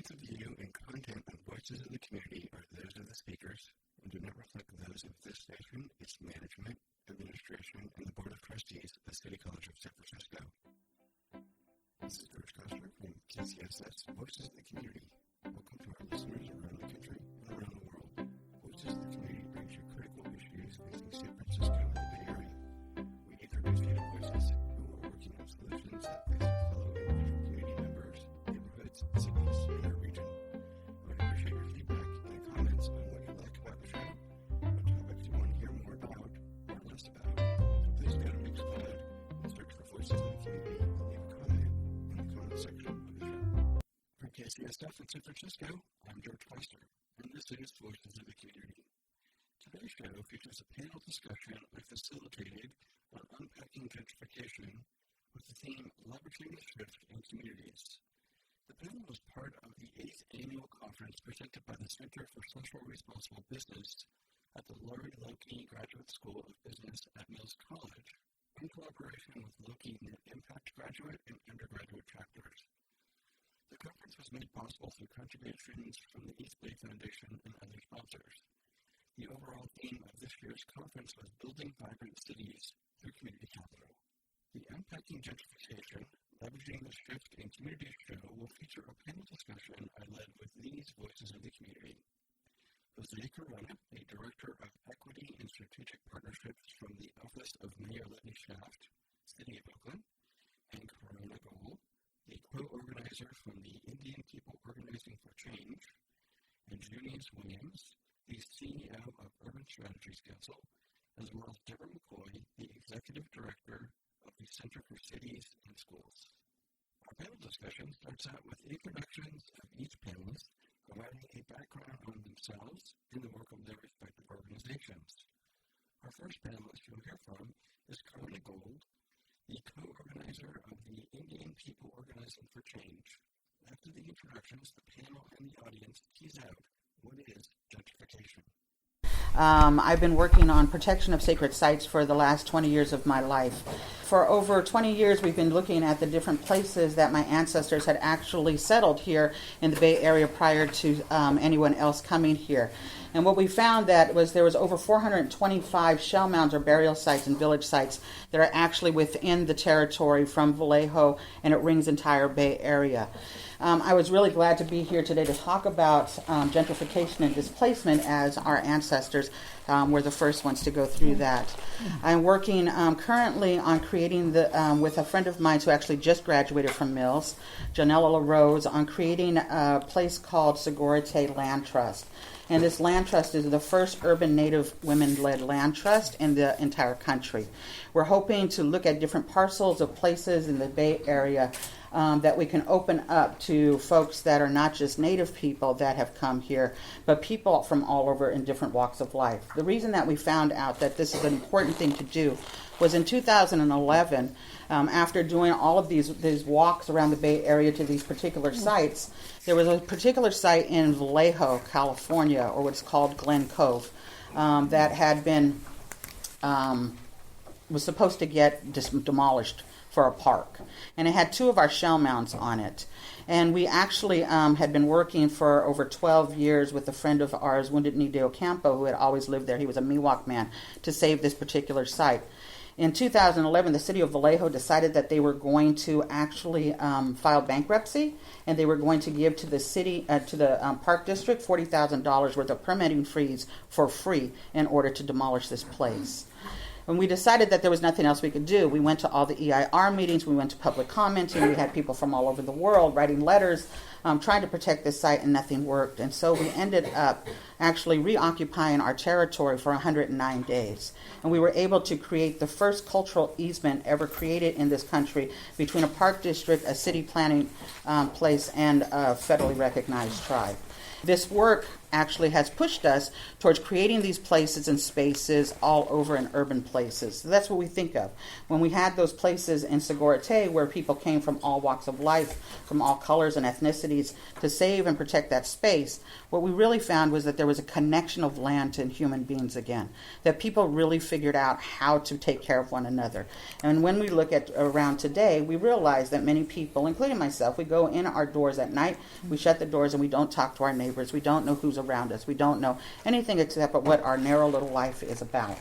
points of view and content and voices of the community are those of the speakers and do not reflect those of this station, its management, administration, and the Board of Trustees of the City College of San Francisco. This is George Koster from KCSS Voices of the Community. Welcome to our listeners around the country and around the world. Voices of the Community brings you critical issues facing San Francisco and the Bay Area. We introduce you to voices who are working on solutions that face our fellow individual community members, neighborhoods, cities, and our region. I would appreciate your feedback and comments on what you like about the show, what topics you want to hear more about or less about. So please go to Mixcloud and search for Voices of the Community and leave a comment in the comment section of the show. From KCSF in San Francisco, I'm George Koster, and this is Voices of the Community. Today's show features a panel discussion I facilitated on Unpacking Gentrification with the theme Leveraging the Shift in Communities. The panel was part of the 8th annual conference presented by the Center for Social Responsible Business at the Laurie Lokey Graduate School of Business at Mills College, in collaboration with Lokey Net Impact graduate and undergraduate chapters. The conference was made possible through contributions from the East Bay Foundation and other sponsors. The overall theme of this year's conference was Building Vibrant Cities through Community Capital. The Unpacking Gentrification, Leveraging the Shift in Communities show will feature a panel discussion I led with these voices of the community. Jose Corona, a Director of Equity and Strategic Partnerships from the Office of Mayor Letty Shaft, City of Oakland, and Corona Gold, a co-organizer from the Indian People Organizing for Change, and Junius Williams, the CEO of Urban Strategies Council, as well as Deborah McCoy, the Executive Director of the Center for Cities and Schools. Our panel discussion starts out with introductions of each panelist, providing a background on themselves and the work of their respective organizations. Our first panelist you'll hear from is Corona Gold, the co-organizer of the Indian People Organizing for Change. After the introductions, the panel and the audience tease out what is gentrification. I've been working on protection of sacred sites for the last 20 years of my life. For over 20 years, we've been looking at the different places that my ancestors had actually settled here in the Bay Area prior to anyone else coming here. And what we found that was there was over 425 shell mounds or burial sites and village sites that are actually within the territory from Vallejo, and it rings entire Bay Area. I was really glad to be here today to talk about gentrification and displacement, as our ancestors were the first ones to go through that. I'm working currently on creating with a friend of mine who actually just graduated from Mills, Janella LaRose, on creating a place called Segurite Land Trust. And this land trust is the first urban Native women-led land trust in the entire country. We're hoping to look at different parcels of places in the Bay Area that we can open up to folks that are not just Native people that have come here, but people from all over in different walks of life. The reason that we found out that this is an important thing to do was in 2011, after doing all of these walks around the Bay Area to these particular sites, there was a particular site in Vallejo, California, or what's called Glen Cove, that had been, was supposed to get demolished for a park. And it had 2 of our shell mounds on it. And we actually had been working for over 12 years with a friend of ours, Wounded Knee de Ocampo, who had always lived there. He was a Miwok man, to save this particular site. In 2011, the city of Vallejo decided that they were going to actually file bankruptcy, and they were going to give to the city, to the park district, $40,000 worth of permitting fees for free in order to demolish this place. When we decided that there was nothing else we could do, we went to all the EIR meetings, we went to public commenting, we had people from all over the world writing letters, trying to protect this site, and nothing worked. And so we ended up actually reoccupying our territory for 109 days. And we were able to create the first cultural easement ever created in this country between a park district, a city planning place, and a federally recognized tribe. This work actually has pushed us towards creating these places and spaces all over in urban places. So that's what we think of. When we had those places in Segurite where people came from all walks of life, from all colors and ethnicities, cities to save and protect that space, what we really found was that there was a connection of land to human beings again, that people really figured out how to take care of one another. And when we look at around today, we realize that many people, including myself, we go in our doors at night, we shut the doors, and we don't talk to our neighbors. We don't know who's around us. We don't know anything except what our narrow little life is about.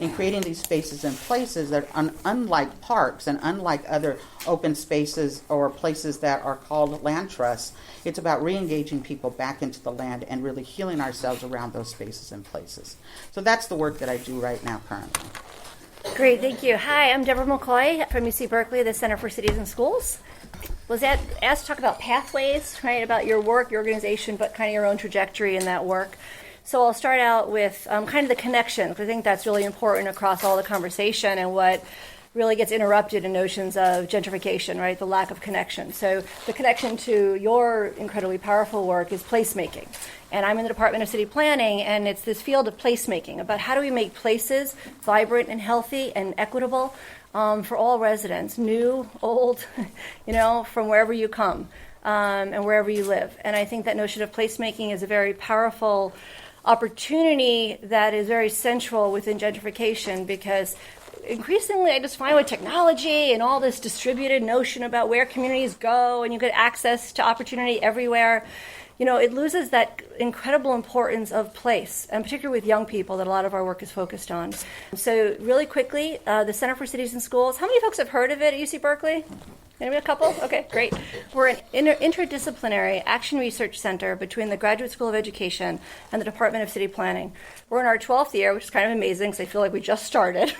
In creating these spaces and places that, unlike parks and unlike other open spaces or places that are called land trusts, it's about re-engaging people back into the land and really healing ourselves around those spaces and places. So that's the work that I do right now currently. Great, thank you. Hi, I'm Deborah McCoy from UC Berkeley, the Center for Cities and Schools. Was asked to talk about pathways, right, about your work, your organization, but kind of your own trajectory in that work. So I'll start out with kind of the connection, because I think that's really important across all the conversation and what really gets interrupted in notions of gentrification, right, the lack of connection. So the connection to your incredibly powerful work is placemaking. And I'm in the Department of City Planning, and it's this field of placemaking, about how do we make places vibrant and healthy and equitable for all residents, new, old, from wherever you come and wherever you live. And I think that notion of placemaking is a very powerful opportunity that is very central within gentrification, because increasingly I just find with technology and all this distributed notion about where communities go and you get access to opportunity everywhere, it loses that incredible importance of place, and particularly with young people that a lot of our work is focused on. So really quickly, the Center for Cities and Schools, how many folks have heard of it at UC Berkeley? Maybe a couple? Okay, great. We're an interdisciplinary action research center between the Graduate School of Education and the Department of City Planning. We're in our 12th year, which is kind of amazing because I feel like we just started.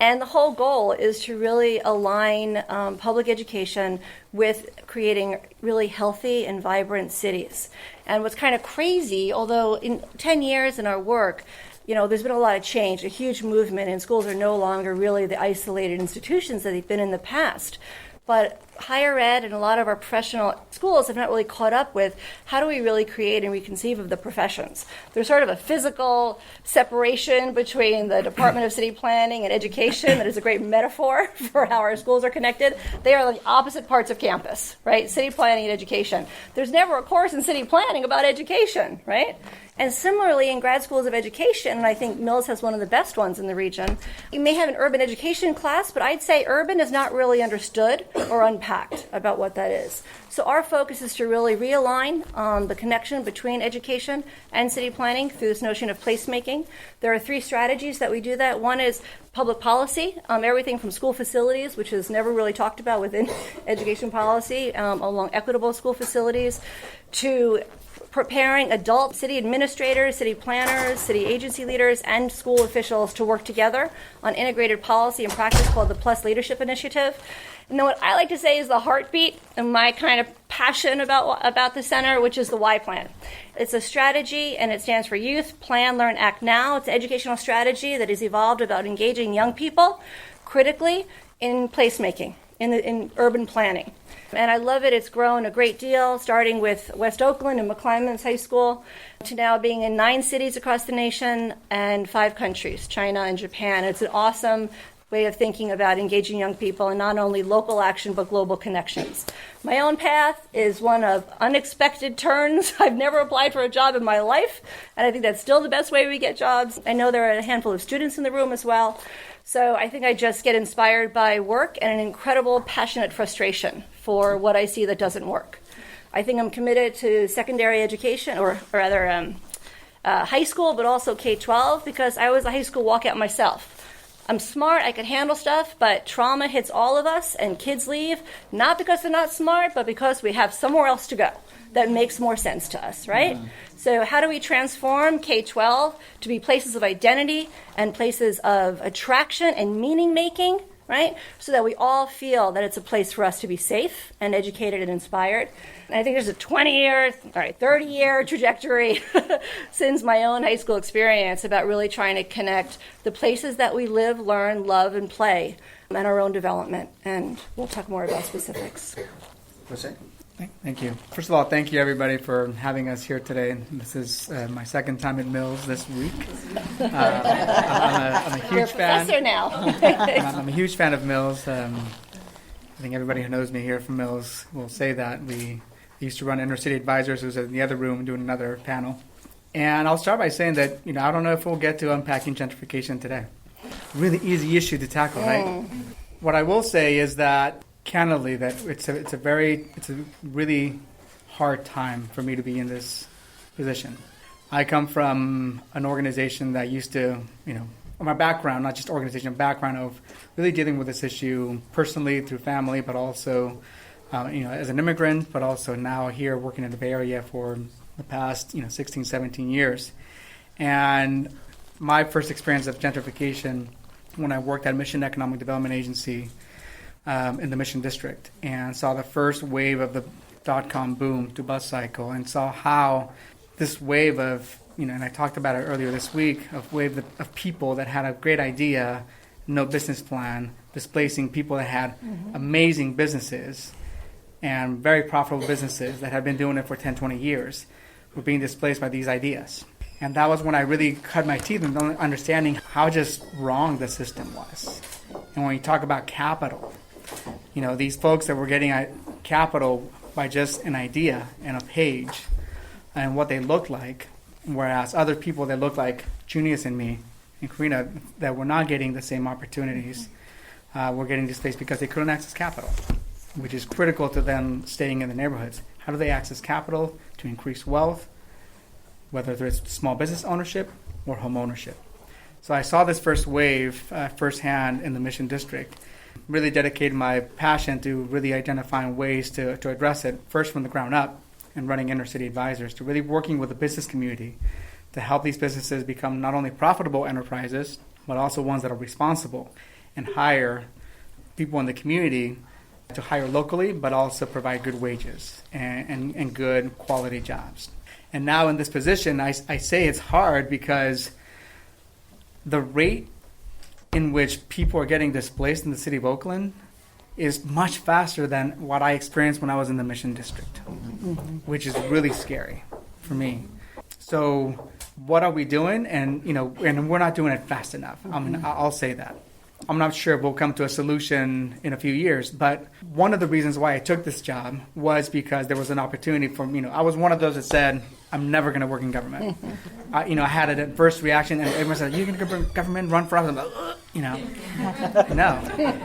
And the whole goal is to really align public education with creating really healthy and vibrant cities. And what's kind of crazy, although in 10 years in our work, there's been a lot of change, a huge movement, and schools are no longer really the isolated institutions that they've been in the past. But higher ed and a lot of our professional schools have not really caught up with how do we really create and reconceive of the professions. There's sort of a physical separation between the Department of City Planning and Education that is a great metaphor for how our schools are connected. They are the opposite parts of campus, right? City planning and education. There's never a course in city planning about education, right? And similarly, in grad schools of education, and I think Mills has one of the best ones in the region, you may have an urban education class, but I'd say urban is not really understood or unpacked about what that is. So our focus is to really realign the connection between education and city planning through this notion of placemaking. There are 3 strategies that we do that. One is public policy, everything from school facilities, which is never really talked about within education policy, along equitable school facilities, to preparing adult city administrators, city planners, city agency leaders, and school officials to work together on integrated policy and practice called the Plus Leadership Initiative. And then what I like to say is the heartbeat and my kind of passion about the center, which is the Y Plan. It's a strategy, and it stands for Youth, Plan, Learn, Act Now. It's an educational strategy that has evolved about engaging young people critically in placemaking, in urban planning. And I love it. It's grown a great deal, starting with West Oakland and McClymonds High School, to now being in 9 cities across the nation and 5 countries, China and Japan. It's an awesome way of thinking about engaging young people in not only local action but global connections. My own path is one of unexpected turns. I've never applied for a job in my life, and I think that's still the best way we get jobs. I know there are a handful of students in the room as well. So I think I just get inspired by work and an incredible passionate frustration for what I see that doesn't work. I think I'm committed to secondary education, or rather high school, but also K-12, because I was a high school walkout myself. I'm smart, I can handle stuff, but trauma hits all of us, and kids leave, not because they're not smart, but because we have somewhere else to go that makes more sense to us, right? Mm-hmm. So how do we transform K-12 to be places of identity and places of attraction and meaning-making, right? So that we all feel that it's a place for us to be safe and educated and inspired. And I think there's a 30-year trajectory since my own high school experience about really trying to connect the places that we live, learn, love, and play and our own development. And we'll talk more about specifics. Jose? Thank you. First of all, thank you, everybody, for having us here today. This is my second time at Mills this week. I'm a huge fan. Professor now. I'm a huge fan of Mills. I think everybody who knows me here from Mills will say that. We I used to run Inner City Advisors, who's in the other room doing another panel. And I'll start by saying that, I don't know if we'll get to unpacking gentrification today. Really easy issue to tackle, right? What I will say is that, candidly, that it's a really hard time for me to be in this position. I come from an organization that used to, my background, not just organization, background of really dealing with this issue personally through family, but also, as an immigrant, but also now here working in the Bay Area for the past, 16, 17 years. And my first experience of gentrification when I worked at Mission Economic Development Agency in the Mission District and saw the first wave of the dot-com boom to bus cycle and saw how this wave of, and I talked about it earlier this week, of wave of people that had a great idea, no business plan, displacing people that had amazing businesses and very profitable businesses that had been doing it for 10, 20 years, were being displaced by these ideas. And that was when I really cut my teeth in understanding how just wrong the system was. And when you talk about capital, these folks that were getting capital by just an idea and a page and what they looked like, whereas other people that looked like Junius and me and Karina that were not getting the same opportunities were getting displaced because they couldn't access capital, which is critical to them staying in the neighborhoods. How do they access capital to increase wealth, whether it's small business ownership or home ownership? So I saw this first wave firsthand in the Mission District, really dedicated my passion to really identifying ways to address it, first from the ground up and running Inner City Advisors, to really working with the business community to help these businesses become not only profitable enterprises, but also ones that are responsible and hire people in the community to hire locally, but also provide good wages and good quality jobs. And now in this position, I say it's hard because the rate in which people are getting displaced in the city of Oakland is much faster than what I experienced when I was in the Mission District, which is really scary for me. So what are we doing? And, and we're not doing it fast enough. I'll say that. I'm not sure if we'll come to a solution in a few years, but one of the reasons why I took this job was because there was an opportunity for, I was one of those that said, I'm never going to work in government. I had a first reaction, and everyone said, "You going to go in government, run for office?" I'm like, no,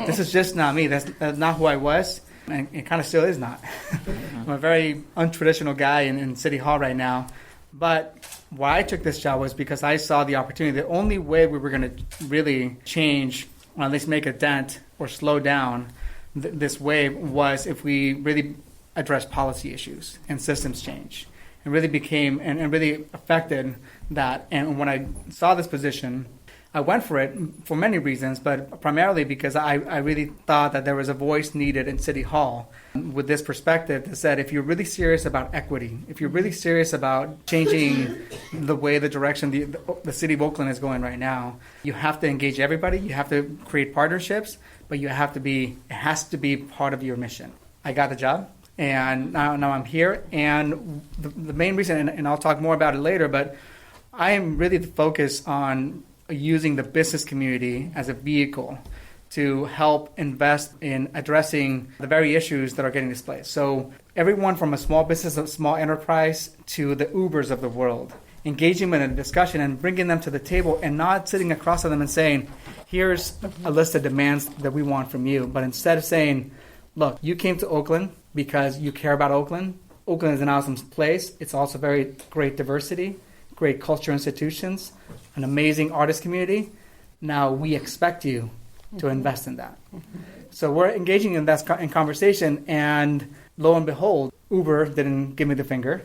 this is just not me. That's not who I was, and it kind of still is not. I'm a very untraditional guy in City Hall right now, but why I took this job was because I saw the opportunity. The only way we were going to really change, or at least make a dent or slow down this wave, was if we really address policy issues and systems change. And really became and really affected that. And when I saw this position, I went for it for many reasons, but primarily because I really thought that there was a voice needed in City Hall with this perspective that said, if you're really serious about equity, if you're really serious about changing the way, the direction the city of Oakland is going right now, you have to engage everybody, you have to create partnerships, but it has to be part of your mission. I got the job. And now I'm here, and the main reason, and I'll talk more about it later, but I am really focused on using the business community as a vehicle to help invest in addressing the very issues that are getting displaced. So everyone from a small business, a small enterprise, to the Ubers of the world, engaging them in a discussion and bringing them to the table and not sitting across from them and saying, here's a list of demands that we want from you, but instead of saying, look, you came to Oakland because you care about Oakland. Oakland is an awesome place. It's also very great diversity, great culture institutions, an amazing artist community. Now we expect you to invest in that. So we're engaging in that in conversation, and lo and behold, Uber didn't give me the finger.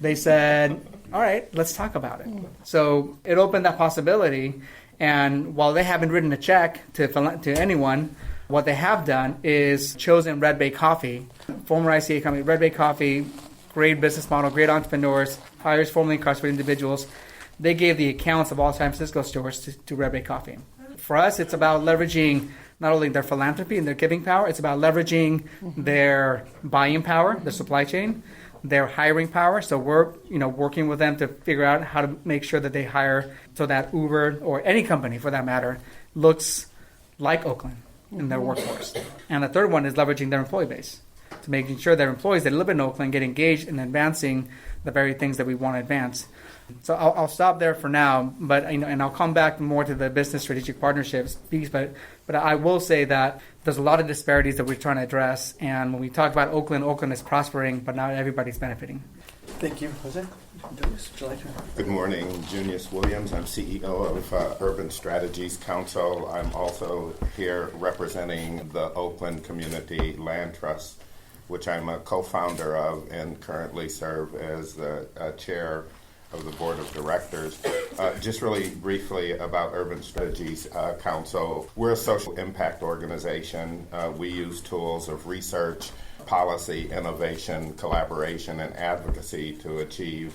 They said, all right, let's talk about it. So it opened that possibility, and while they haven't written a check to anyone, what they have done is chosen Red Bay Coffee, former ICA company, Red Bay Coffee, great business model, great entrepreneurs, hires formerly incarcerated individuals. They gave the accounts of all San Francisco stores to Red Bay Coffee. For us, it's about leveraging not only their philanthropy and their giving power, it's about leveraging their buying power, the supply chain, their hiring power. So we're working with them to figure out how to make sure that they hire so that Uber, or any company for that matter, looks like Oakland in their workforce. And the third one is leveraging their employee base. to making sure that employees that live in Oakland get engaged in advancing the very things that we want to advance. So I'll stop there for now, but and I'll come back more to the business strategic partnerships piece. But I will say that there's a lot of disparities that we're trying to address, and when we talk about Oakland, Oakland is prospering, but not everybody's benefiting. Thank you, Jose. Would you like to? Good morning, Junius Williams. I'm CEO of Urban Strategies Council. I'm also here representing the Oakland Community Land Trust, which I'm a co-founder of and currently serve as the chair of the board of directors. Just really briefly about Urban Strategies Council. We're a social impact organization. We use tools of research, policy, innovation, collaboration, and advocacy to achieve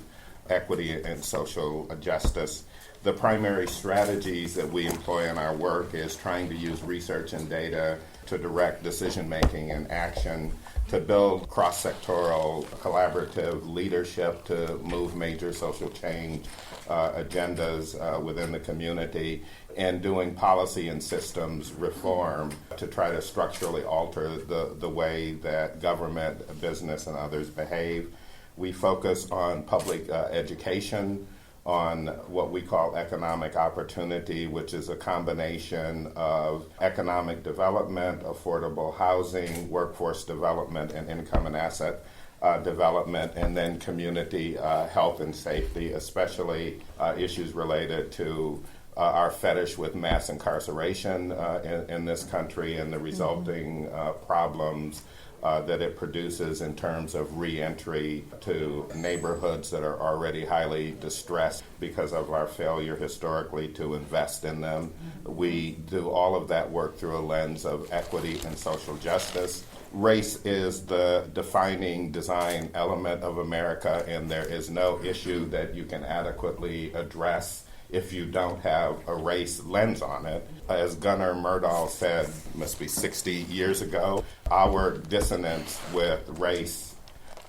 equity and social justice. The primary strategies that we employ in our work is trying to use research and data to direct decision-making and action, to build cross-sectoral collaborative leadership to move major social change agendas within the community, and doing policy and systems reform to try to structurally alter the way that government, business, and others behave. We focus on public education, on what we call economic opportunity, which is a combination of economic development, affordable housing, workforce development, and income and asset development, and then community health and safety, especially issues related to our fetish with mass incarceration in this country and the resulting problems that it produces in terms of reentry to neighborhoods that are already highly distressed because of our failure historically to invest in them. We do all of that work through a lens of equity and social justice. Race is the defining design element of America, and there is no issue that you can adequately address if you don't have a race lens on it. As Gunnar Myrdal said, must be 60 years ago, our dissonance with race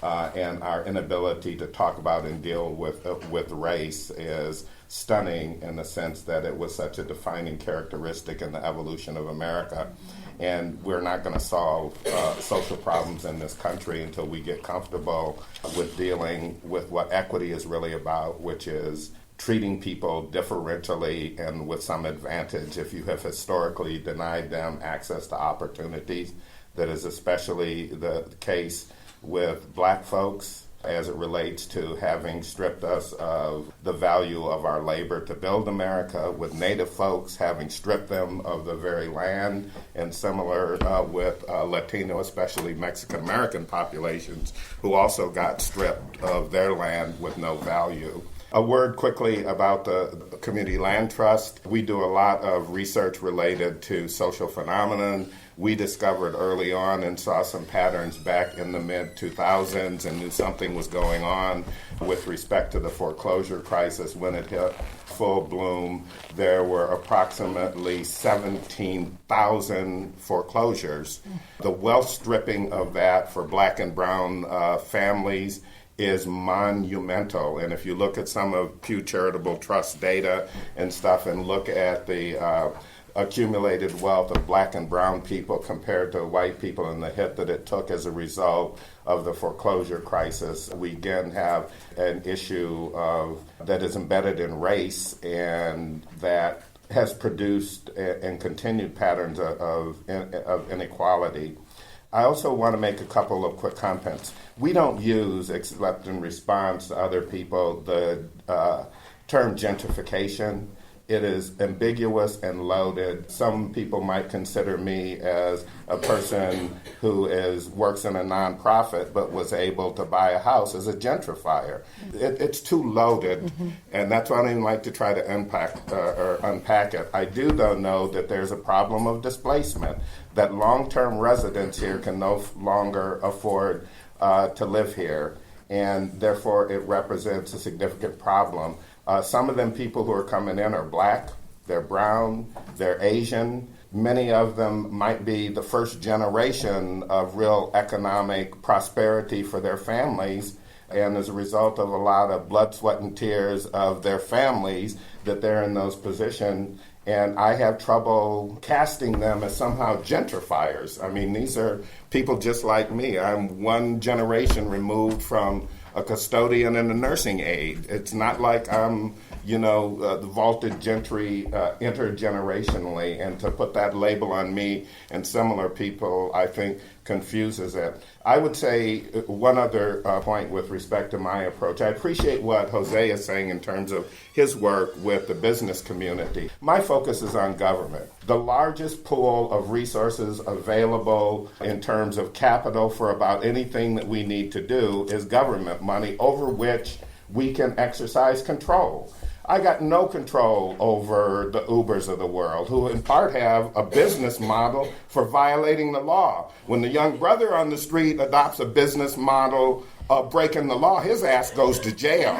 and our inability to talk about and deal with race is stunning in the sense that it was such a defining characteristic in the evolution of America. And we're not going to solve social problems in this country until we get comfortable with dealing with what equity is really about, which is treating people differentially and with some advantage if you have historically denied them access to opportunities. That is especially the case with black folks as it relates to having stripped us of the value of our labor to build America, with Native folks having stripped them of the very land, and similar with Latino, especially Mexican-American populations, who also got stripped of their land with no value. A word quickly about the Community Land Trust. We do a lot of research related to social phenomenon. We discovered early on and saw some patterns back in the mid-2000s and knew something was going on with respect to the foreclosure crisis. When it hit full bloom, there were approximately 17,000 foreclosures. The wealth stripping of that for black and brown families is monumental. And if you look at some of Pew Charitable Trust data and stuff and look at the accumulated wealth of black and brown people compared to white people and the hit that it took as a result of the foreclosure crisis, we again have an issue that is embedded in race and that has produced and continued patterns of inequality. I also want to make a couple of quick comments. We don't use, except in response to other people, the term gentrification. It is ambiguous and loaded. Some people might consider me as a person who works in a nonprofit but was able to buy a house as a gentrifier. It's too loaded, and that's why I don't even like to try to unpack it. I do, though, know that there's a problem of displacement, that long-term residents here can no longer afford to live here, and therefore it represents a significant problem. Some of them people who are coming in are black, they're brown, they're Asian. Many of them might be the first generation of real economic prosperity for their families, and as a result of a lot of blood, sweat, and tears of their families that they're in those positions. And I have trouble casting them as somehow gentrifiers. I mean, these are people just like me. I'm one generation removed from a custodian and a nursing aide. It's not like I'm, the vaulted gentry intergenerationally. And to put that label on me and similar people, I think, confuses it. I would say one other point with respect to my approach. I appreciate what Jose is saying in terms of his work with the business community. My focus is on government. The largest pool of resources available in terms of capital for about anything that we need to do is government money over which we can exercise control. I got no control over the Ubers of the world, who in part have a business model for violating the law. When the young brother on the street adopts a business model of breaking the law, his ass goes to jail.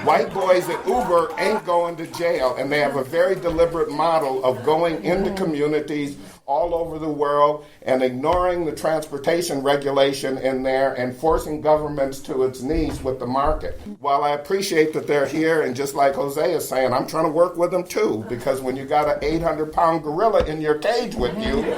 White boys at Uber ain't going to jail, and they have a very deliberate model of going into communities all over the world and ignoring the transportation regulation in there and forcing governments to its knees with the market. While I appreciate that they're here, and just like Jose is saying, I'm trying to work with them too, because when you got an 800-pound gorilla in your cage with you, you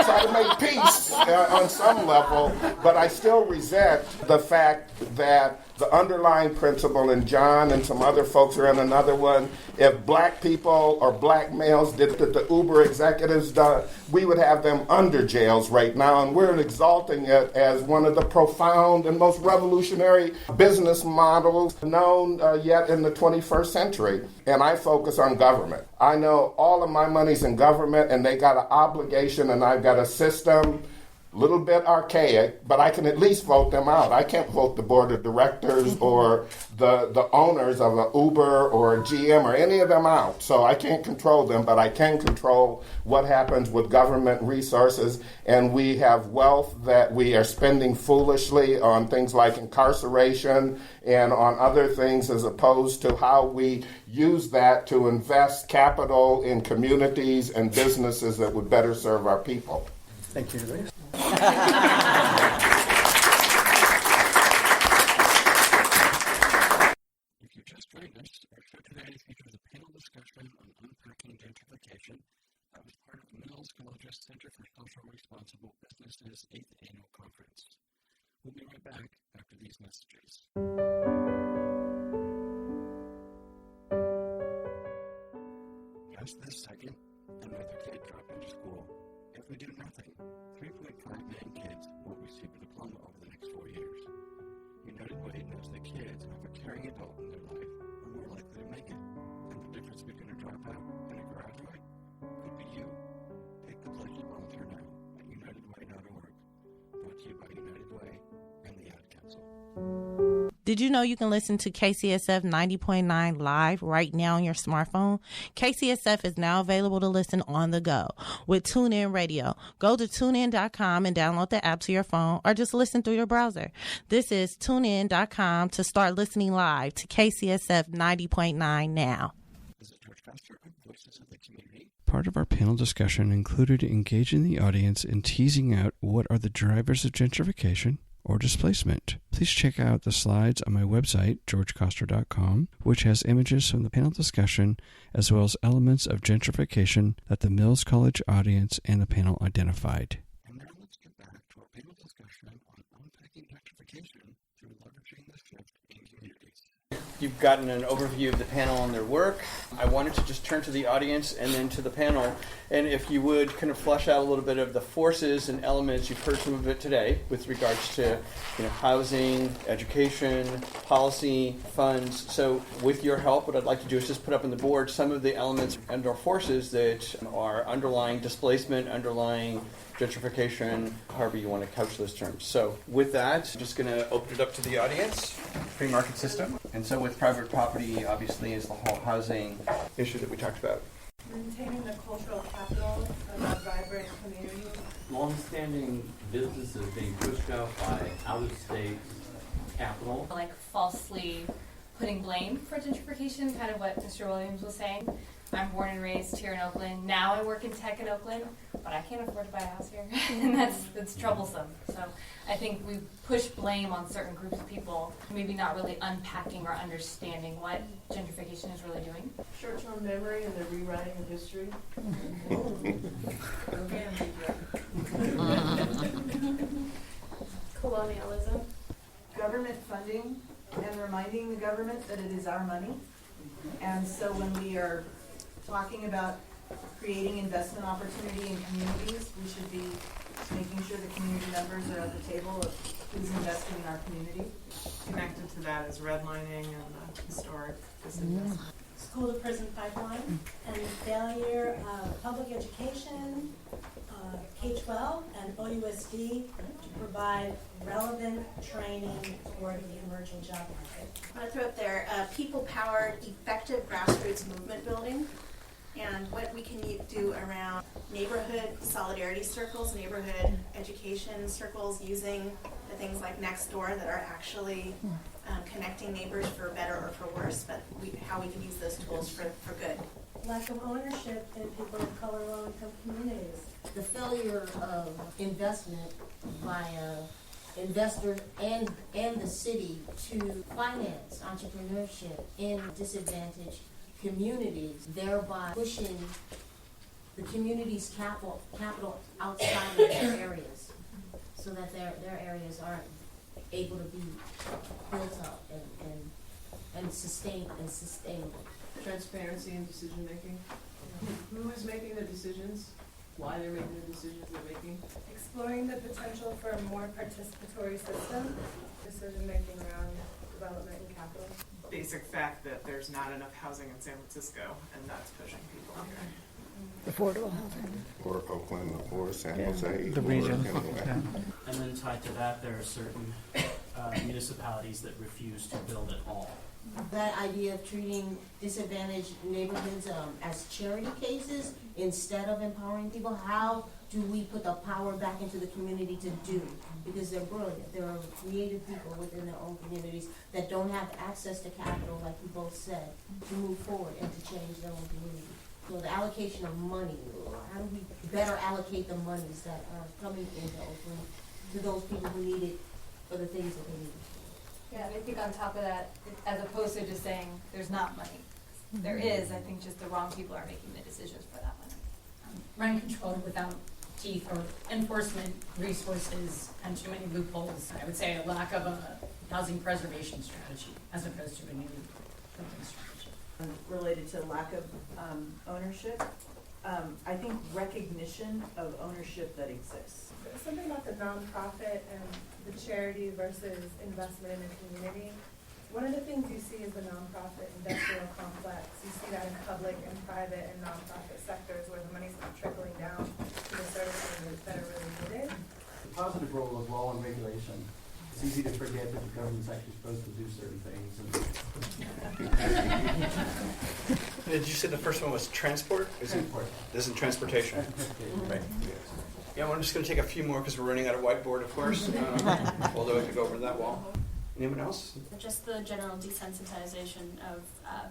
try to make peace on some level, but I still resent the fact that the underlying principle, and John and some other folks are in another one, if black people or black males did that the Uber executives done, we would have them under jails right now, and we're exalting it as one of the profound and most revolutionary business models known yet in the 21st century. And I focus on government. I know all of my money's in government, and they got an obligation, and I've got a system, little bit archaic, but I can at least vote them out. I can't vote the board of directors or the owners of an Uber or a GM or any of them out. So I can't control them, but I can control what happens with government resources. And we have wealth that we are spending foolishly on things like incarceration and on other things, as opposed to how we use that to invest capital in communities and businesses that would better serve our people. Thank you, Luis. If you just joined us, our show today features a panel discussion on Unpacking Gentrification that was part of Mills College's Center for Social Responsible Businesses' 8th Annual Conference. We'll be right back after these messages. Just this second, another kid dropped into school. If we do nothing, 3.5 million kids will receive a diploma over the next 4 years. United Way knows that kids who have a caring adult in their life are more likely to make it, and the difference between a dropout and a graduate could be you. Take the pledge to volunteer now at unitedway.org. Brought to you by United Way and the Ad Council. Did you know you can listen to KCSF 90.9 live right now on your smartphone? KCSF is now available to listen on the go with TuneIn Radio. Go to TuneIn.com and download the app to your phone, or just listen through your browser. This is TuneIn.com to start listening live to KCSF 90.9 now. This is George Coster of Voices of the Community. Part of our panel discussion included engaging the audience in teasing out what are the drivers of gentrification or displacement. Please check out the slides on my website, georgecoster.com, which has images from the panel discussion as well as elements of gentrification that the Mills College audience and the panel identified. And now let's get back to our panel discussion on unpacking gentrification through leveraging the shift in communities. You've gotten an overview of the panel and their work. I wanted to just turn to the audience and then to the panel. And if you would kind of flesh out a little bit of the forces and elements, you've heard some of it today with regards to housing, education, policy, funds. So with your help, what I'd like to do is just put up on the board some of the elements and or forces that are underlying displacement, underlying gentrification, however you want to couch those terms. So with that, I'm just going to open it up to the audience. Free market system. And so with private property, obviously, is the whole housing issue that we talked about. Maintaining the cultural capital of a vibrant community. Long-standing businesses being pushed out by out-of-state capital. Like falsely putting blame for gentrification, kind of what Mr. Williams was saying. I'm born and raised here in Oakland. Now I work in tech in Oakland, but I can't afford to buy a house here. And that's troublesome. So I think we push blame on certain groups of people, maybe not really unpacking or understanding what gentrification is really doing. Short-term memory and the rewriting of history. Colonialism. Government funding and reminding the government that it is our money. And so when we are talking about creating investment opportunity in communities, we should be making sure the community members are at the table of who's investing in our community. Connected to that is redlining and historic disinvestment. School to prison pipeline and the failure of public education, K-12 and OUSD to provide relevant training for the emerging job market. I'm going to throw up there people-powered, effective grassroots movement building, and what we can do around neighborhood solidarity circles, neighborhood education circles, using the things like Nextdoor that are actually connecting neighbors for better or for worse, but how we can use those tools for good. Lack of ownership in people of color low-income communities. The failure of investment by investors and the city to finance entrepreneurship in disadvantaged communities, thereby pushing the community's capital outside of their areas, so that their areas aren't able to be built up and sustainable. Transparency in decision making. Who is making the decisions? Why they're making the decisions they're making? Exploring the potential for a more participatory system, decision making around development and capital. Basic fact that there's not enough housing in San Francisco, and that's pushing people here. Affordable housing. Or Oakland, or San Jose. The region. And then tied to that, there are certain municipalities that refuse to build at all. That idea of treating disadvantaged neighborhoods as charity cases instead of empowering people, how do we put the power back into the community to do? Because they're brilliant. There are creative people within their own communities that don't have access to capital, like you both said, to move forward and to change their own community. So the allocation of money, how do we better allocate the monies that are coming into Oakland to those people who need it for the things that they need? Yeah, and I think on top of that, as opposed to just saying there's not money, there is, I think just the wrong people are making the decisions for that money. Rent controlled without teeth or enforcement resources and too many loopholes. I would say a lack of a housing preservation strategy as opposed to a new building strategy. Related to lack of ownership, I think recognition of ownership that exists. There's something about the nonprofit and the charity versus investment in the community. One of the things you see is the nonprofit industrial complex. You see that in public and private and nonprofit sectors where the money's not trickling down to the services that are really needed. The positive role of law and regulation. It's easy to forget that the government's actually supposed to do certain things. Did you say the first one was transport? Transport. This is transportation. Right. Yeah, well, I'm just going to take a few more because we're running out of whiteboard, of course. Although I could go over that wall. Anyone else? Just the general desensitization of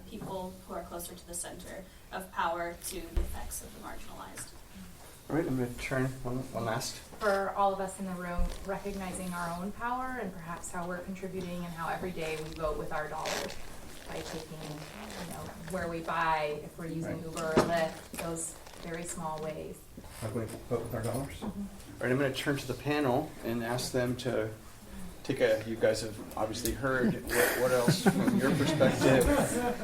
people who are closer to the center of power to the effects of the marginalized. All right, I'm going to turn one last. For all of us in the room, recognizing our own power and perhaps how we're contributing and how every day we vote with our dollars by taking, where we buy, if we're using Uber or Lyft, those very small ways. How can we vote with our dollars? All right, I'm going to turn to the panel and ask them to take you guys have obviously heard what else from your perspective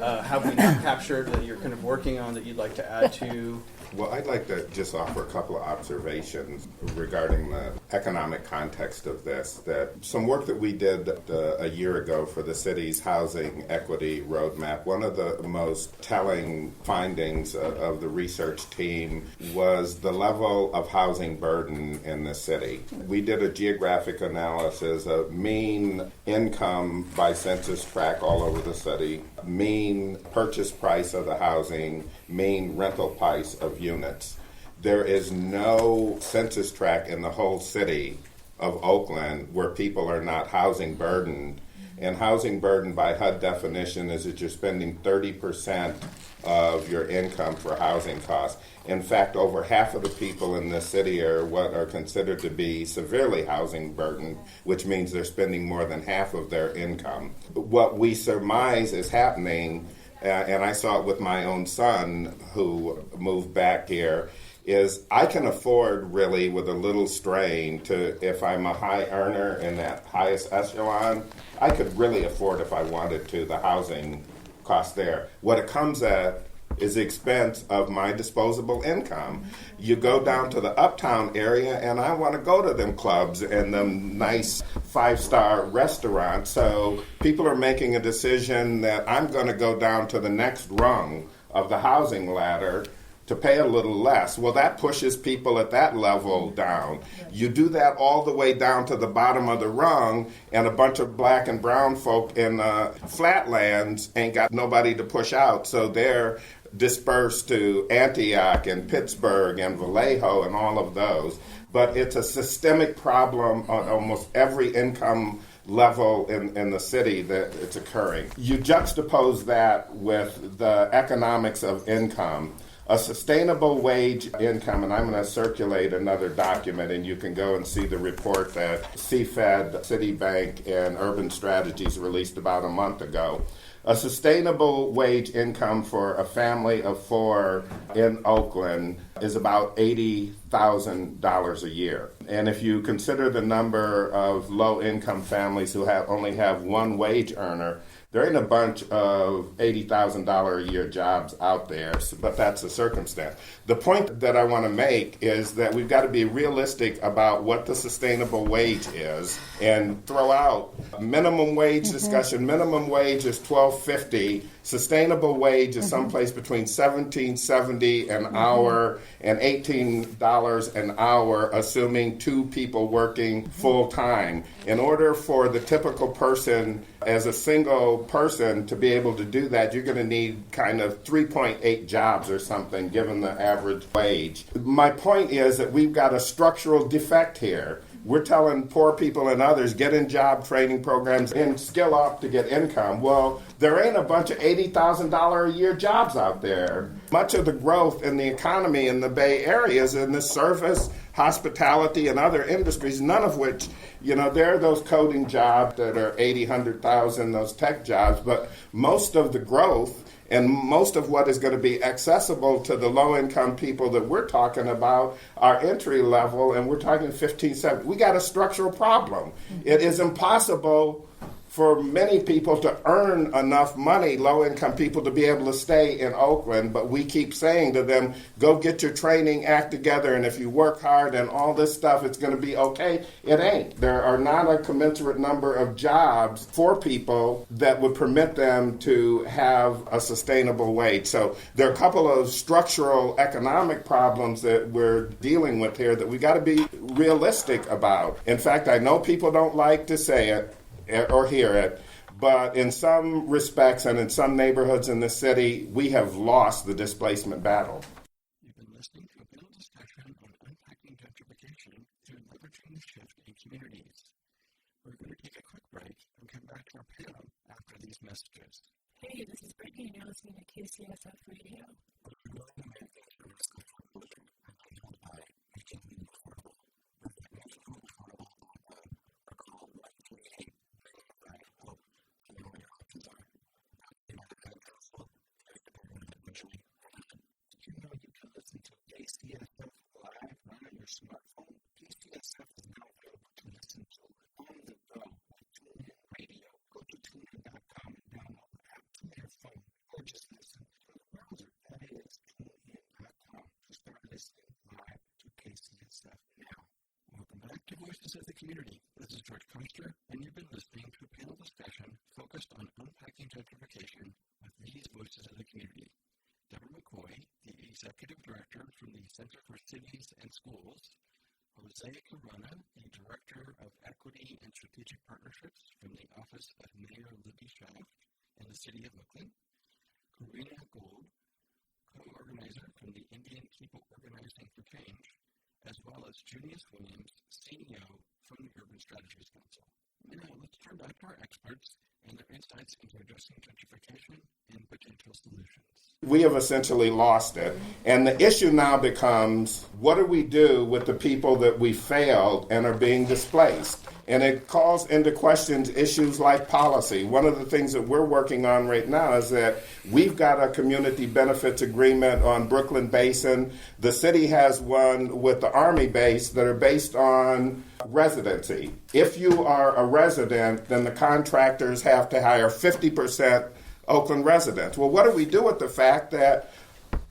have we not captured that you're kind of working on that you'd like to add to? Well, I'd like to just offer a couple of observations regarding the economic context of this. That some work that we did a year ago for the city's housing equity roadmap, one of the most telling findings of the research team was the level of housing burden in the city. We did a geographic analysis of mean income by census tract all over the city, mean purchase price of the housing, mean rental price of units. There is no census tract in the whole city of Oakland where people are not housing burdened And housing burden by HUD definition is that you're spending 30% of your income for housing costs. In fact, over half of the people in this city are what are considered to be severely housing burdened, which means they're spending more than half of their income. What we surmise is happening, and I saw it with my own son who moved back here, is I can afford really with a little strain to, if I'm a high earner in that highest echelon, I could really afford if I wanted to the housing cost there. What it comes at is the expense of my disposable income. You go down to the uptown area and I want to go to them clubs and them nice 5-star restaurants. So people are making a decision that I'm going to go down to the next rung of the housing ladder to pay a little less. Well, that pushes people at that level down. You do that all the way down to the bottom of the rung, and a bunch of black and brown folk in flatlands ain't got nobody to push out, so they're dispersed to Antioch and Pittsburgh and Vallejo and all of those. But it's a systemic problem on almost every income level in the city that it's occurring. You juxtapose that with the economics of income. A sustainable wage income, and I'm going to circulate another document, and you can go and see the report that CFED, Citibank, and Urban Strategies released about a month ago. A sustainable wage income for a family of 4 in Oakland is about $80,000 a year. And if you consider the number of low-income families who only have one wage earner, there ain't a bunch of $80,000 a year jobs out there, but that's the circumstance. The point that I want to make is that we've got to be realistic about what the sustainable wage is and throw out minimum wage discussion. Minimum wage is $12.50. Sustainable wage is someplace between $17.70 an hour and $18 an hour, assuming 2 people working full time. In order for the typical person, as a single person, to be able to do that, you're going to need kind of 3.8 jobs or something, given the average wage. My point is that we've got a structural defect here. We're telling poor people and others, get in job training programs and skill up to get income. Well, there ain't a bunch of $80,000 a year jobs out there. Much of the growth in the economy in the Bay Area is in the service, hospitality, and other industries, none of which, there are those coding jobs that are 80, 100,000, those tech jobs, but most of the growth and most of what is going to be accessible to the low-income people that we're talking about are entry level, and we're talking 15, 17. We got a structural problem. It is impossible for many people to earn enough money, low-income people, to be able to stay in Oakland, but we keep saying to them, go get your training act together, and if you work hard and all this stuff, it's going to be okay. It ain't. There are not a commensurate number of jobs for people that would permit them to have a sustainable wage. So there are a couple of structural economic problems that we're dealing with here that we got to be realistic about. In fact, I know people don't like to say it, or hear it, but in some respects and in some neighborhoods in the city, we have lost the displacement battle. You've been listening to a panel discussion on unpacking gentrification through leveraging the shift in communities. We're going to take a quick break and come back to our panel after these messages. Hey, this is Brittany, and you're listening to KCSF Radio. We're willing to make things a risk of living and controlled by making it affordable. We're making it affordable are called like community. You know you can listen to KCSF live right on your smartphone. KCSF is now available to listen to on the go with TuneIn Radio. Go to TuneIn.com and download the app to your phone, or just listen through the browser. That is TuneIn.com to start listening live to KCSF now. Welcome back to Voices of the Community. This is George Coster, and you've been listening to a panel discussion focused on unpacking gentrification with these Voices of the Community. Deborah McCoy, the Executive Director from the Center for Cities and Schools, Jose Corona, the Director of Equity and Strategic Partnerships from the Office of Mayor Libby Schaaf in the City of Oakland, Karina Gould, co-organizer from the Indian People Organizing for Change, as well as Junius Williams, CEO from the Urban Strategies Council. Now, let's turn back to our experts and their insights into addressing gentrification and potential solutions. We have essentially lost it. And the issue now becomes, what do we do with the people that we failed and are being displaced? And it calls into questions issues like policy. One of the things that we're working on right now is that we've got a community benefits agreement on Brooklyn Basin. The city has one with the Army base that are based on residency. If you are a resident, then the contractors have to hire 50% Oakland residents. Well, what do we do with the fact that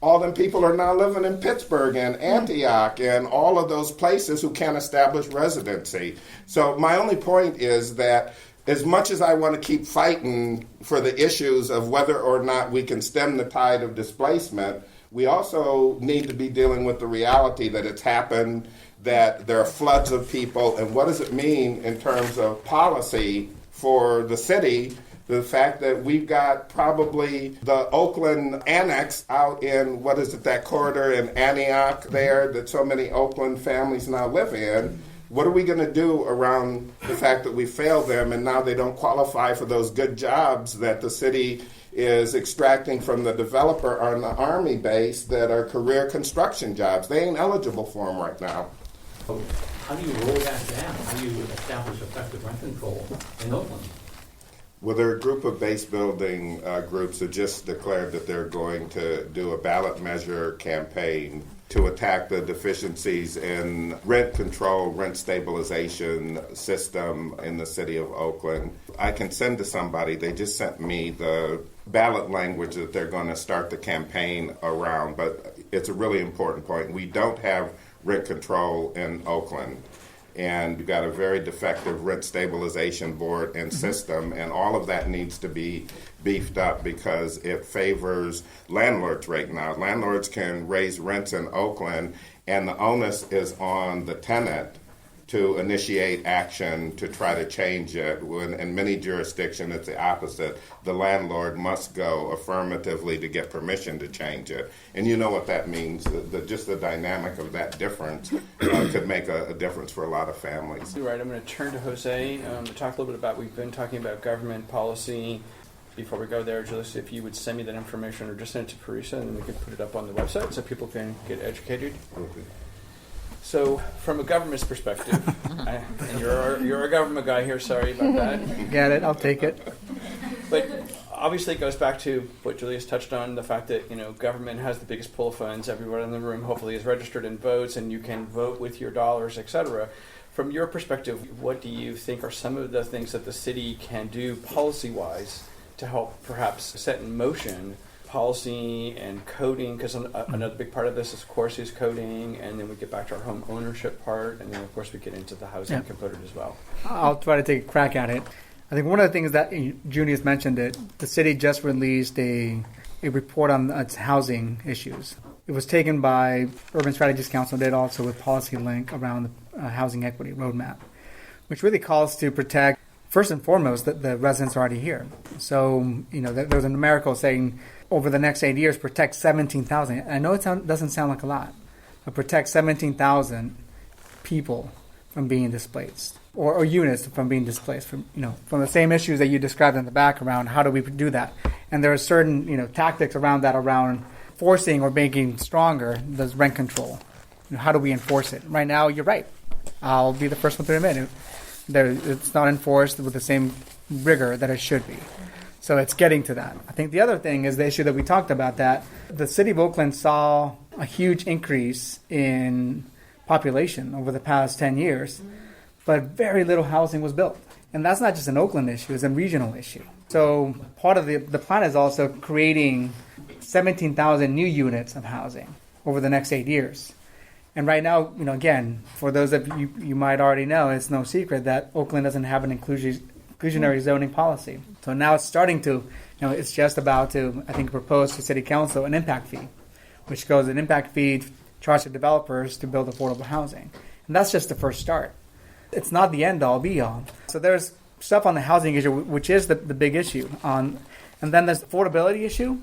all them people are now living in Pittsburgh and Antioch and all of those places who can't establish residency? So my only point is that as much as I want to keep fighting for the issues of whether or not we can stem the tide of displacement, we also need to be dealing with the reality that it's happened, that there are floods of people, and what does it mean in terms of policy for the city? The fact that we've got probably the Oakland annex out in, that corridor in Antioch there that so many Oakland families now live in. What are we going to do around the fact that we failed them and now they don't qualify for those good jobs that the city is extracting from the developer on the Army base that are career construction jobs? They ain't eligible for them right now. How do you roll that down? How do you establish effective rent control in Oakland? Well, there are a group of base building groups that just declared that they're going to do a ballot measure campaign to attack the deficiencies in rent control, rent stabilization system in the city of Oakland. I can send to somebody, they just sent me the ballot language that they're going to start the campaign around, but it's a really important point. We don't have rent control in Oakland. And we've got a very defective rent stabilization board and system, and all of that needs to be beefed up because it favors landlords right now. Landlords can raise rents in Oakland, and the onus is on the tenant to initiate action to try to change it. When in many jurisdictions, it's the opposite. The landlord must go affirmatively to get permission to change it. And you know what that means. Just the dynamic of that difference could make a difference for a lot of families. You're right. I'm going to turn to Jose to talk a little bit about, we've been talking about government policy. Before we go there, Julius, if you would send me that information or just send it to Parisa and then we can put it up on the website so people can get educated. Okay. So, from a government's perspective, and you're a government guy here, sorry about that. Get it, I'll take it. But obviously it goes back to what Julius touched on, the fact that, government has the biggest pool of funds. Everyone in the room hopefully is registered and votes, and you can vote with your dollars, etc. From your perspective, what do you think are some of the things that the city can do policy-wise to help perhaps set in motion policy and coding, because another big part of this, of course, is coding, and then we get back to our home ownership part, and then, of course, we get into the housing component as well. I'll try to take a crack at it. I think one of the things that Junius mentioned, that the city just released a report on its housing issues. It was taken by Urban Strategies Council, did also with Policy Link around the housing equity roadmap, which really calls to protect, first and foremost, that the residents are already here. So, there's a numerical saying, over the next 8 years, protect 17,000. I know it doesn't sound like a lot, but protect 17,000 people from being displaced, or units from being displaced, from the same issues that you described in the background. How do we do that? And there are certain tactics around that, around forcing or making stronger the rent control. How do we enforce it? Right now, you're right. I'll be the first one to admit it. It's not enforced with the same rigor that it should be. So it's getting to that. I think the other thing is the issue that we talked about, that the city of Oakland saw a huge increase in population over the past 10 years, but very little housing was built. And that's not just an Oakland issue, it's a regional issue. So part of the plan is also creating 17,000 new units of housing over the next 8 years. And right now, again, for those of you might already know, it's no secret that Oakland doesn't have an inclusionary zoning policy. So now it's starting to, it's just about to, I think, propose to City Council an impact fee, which goes an impact fee charged to developers to build affordable housing. And that's just the first start. It's not the end all be all. So there's stuff on the housing issue, which is the big issue. And then there's the affordability issue,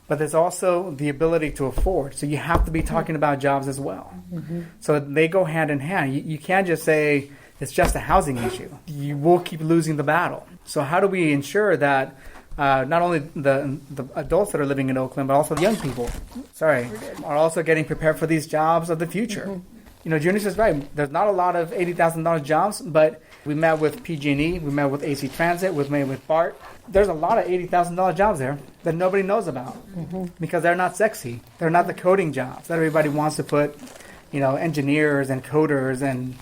but there's also the ability to afford. So you have to be talking about jobs as well. Mm-hmm. So they go hand in hand. You can't just say, It's just a housing issue. You will keep losing the battle. So how do we ensure that not only the adults that are living in Oakland, but also the young people, are also getting prepared for these jobs of the future? You know, Junior says right. There's not a lot of $80,000 jobs, but we met with PG&E, we met with AC Transit, we met with BART. There's a lot of $80,000 jobs there that nobody knows about because they're not sexy. They're not the coding jobs that everybody wants to put, you know, engineers and coders and,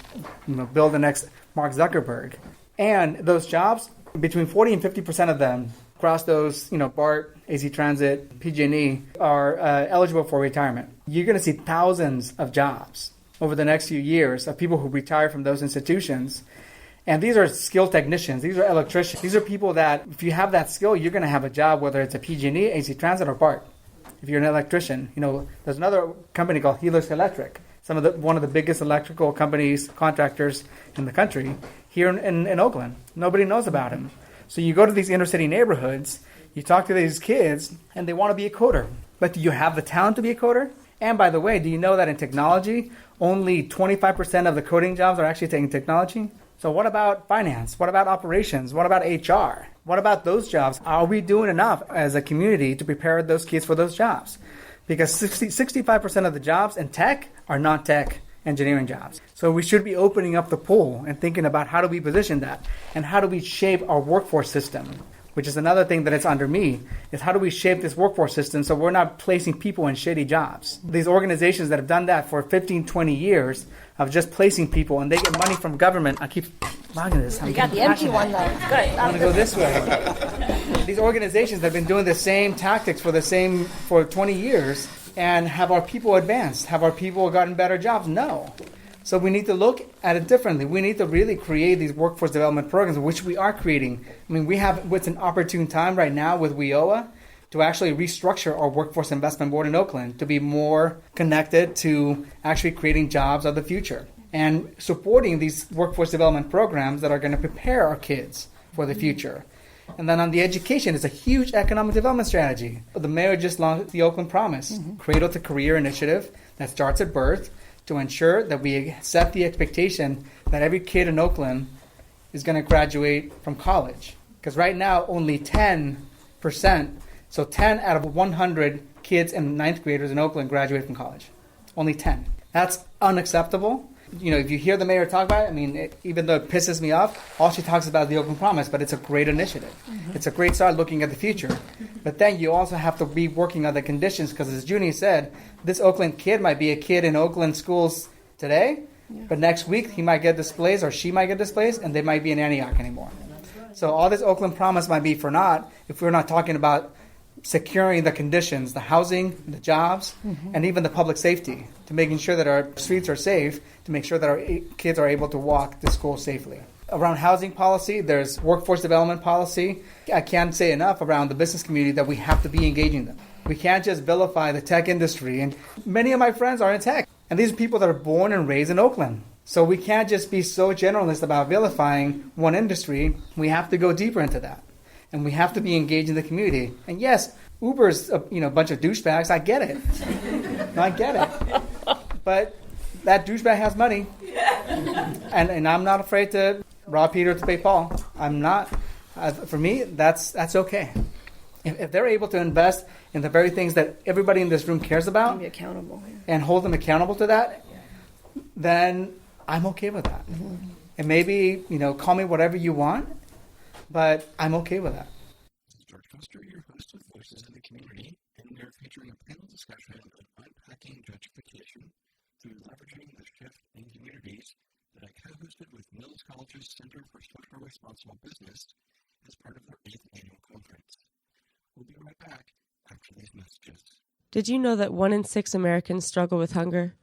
you know, build the next Mark Zuckerberg. And those jobs, between 40 and 50% of them across those, you know, BART, AC Transit, PG&E are eligible for retirement. You're going to see thousands of jobs over the next few years of people who retire from those institutions. And these are skilled technicians. These are electricians. These are people that, if you have that skill, you're going to have a job, whether it's a PG&E, AC Transit, or BART. If you're an electrician, you know, there's another company called Helix Electric, one of the biggest electrical companies, contractors in the country, here in Oakland. Nobody knows about him. So you go to these inner city neighborhoods, you talk to these kids, and they want to be a coder. But do you have the talent to be a coder? And by the way, do you know that in technology, only 25% of the coding jobs are actually taking technology? So what about finance? What about operations? What about HR? What about those jobs? Are we doing enough as a community to prepare those kids for those jobs? Because 65% of the jobs in tech are non-tech engineering jobs. So we should be opening up the pool and thinking about how do we position that and how do we shape our workforce system, which is another thing that is under me, is how do we shape this workforce system so we're not placing people in shady jobs. These organizations that have done that for 15, 20 years of just placing people, and they get money from government. I keep logging this. You got the empty one, though. Good. I'm going to go this way. These organizations have been doing the same tactics for 20 years, and have our people advanced? Have our people gotten better jobs? No. So we need to look at it differently. We need to really create these workforce development programs, which we are creating. I mean, it's an opportune time right now with WIOA to actually restructure our Workforce Investment Board in Oakland to be more connected to actually creating jobs of the future and supporting these workforce development programs that are going to prepare our kids for the future. And then on the education, it's a huge economic development strategy. The mayor just launched the Oakland Promise, Cradle to Career initiative that starts at birth to ensure that we set the expectation that every kid in Oakland is going to graduate from college. Because right now, only 10%, so 10 out of 100 kids and ninth graders in Oakland graduate from college. Only 10. That's unacceptable. You know, if you hear the mayor talk about it, I mean, even though it pisses me off, all she talks about is the Oakland Promise, but it's a great initiative. It's a great start looking at the future. But then you also have to be working on the conditions, because as Junie said, this Oakland kid might be a kid in Oakland schools today, but next week he might get displaced or she might get displaced, and they might be in Antioch anymore. So all this Oakland Promise might be for naught if we're not talking about securing the conditions, the housing, the jobs, and even the public safety, to making sure that our streets are safe, to make sure that our kids are able to walk to school safely. Around housing policy, there's workforce development policy. I can't say enough around the business community that we have to be engaging them. We can't just vilify the tech industry, and many of my friends are in tech, and these are people that are born and raised in Oakland. So we can't just be so generalist about vilifying one industry. We have to go deeper into that. And we have to be engaged in the community. And yes, Uber's a bunch of douchebags. I get it. I get it. But that douchebag has money. And I'm not afraid to rob Peter to pay Paul. I'm not. For me, that's okay. If they're able to invest in the very things that everybody in this room cares about, be accountable, and hold them accountable to that, then I'm okay with that. And maybe, call me whatever you want, but I'm okay with that. This is George Foster, your host of Voices of the Community, and we're featuring a panel discussion on unpacking gentrification through leveraging the shift in communities that I co-hosted with Mills College's Center for Social Responsible Business as part of their 8th annual conference. We'll be right back after these messages. Did you know that 1 in 6 Americans struggle with hunger?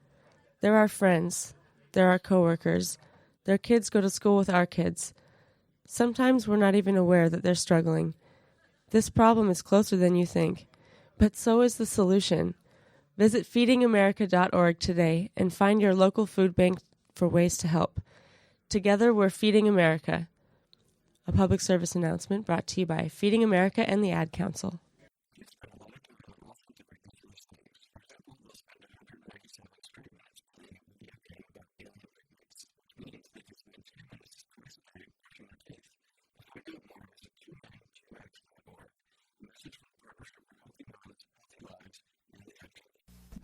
They're our friends. They're our coworkers. Their kids go to school with our kids. Sometimes we're not even aware that they're struggling. This problem is closer than you think, but so is the solution. Visit feedingamerica.org today and find your local food bank for ways to help. Together, we're Feeding America. A public service announcement brought to you by Feeding America and the Ad Council.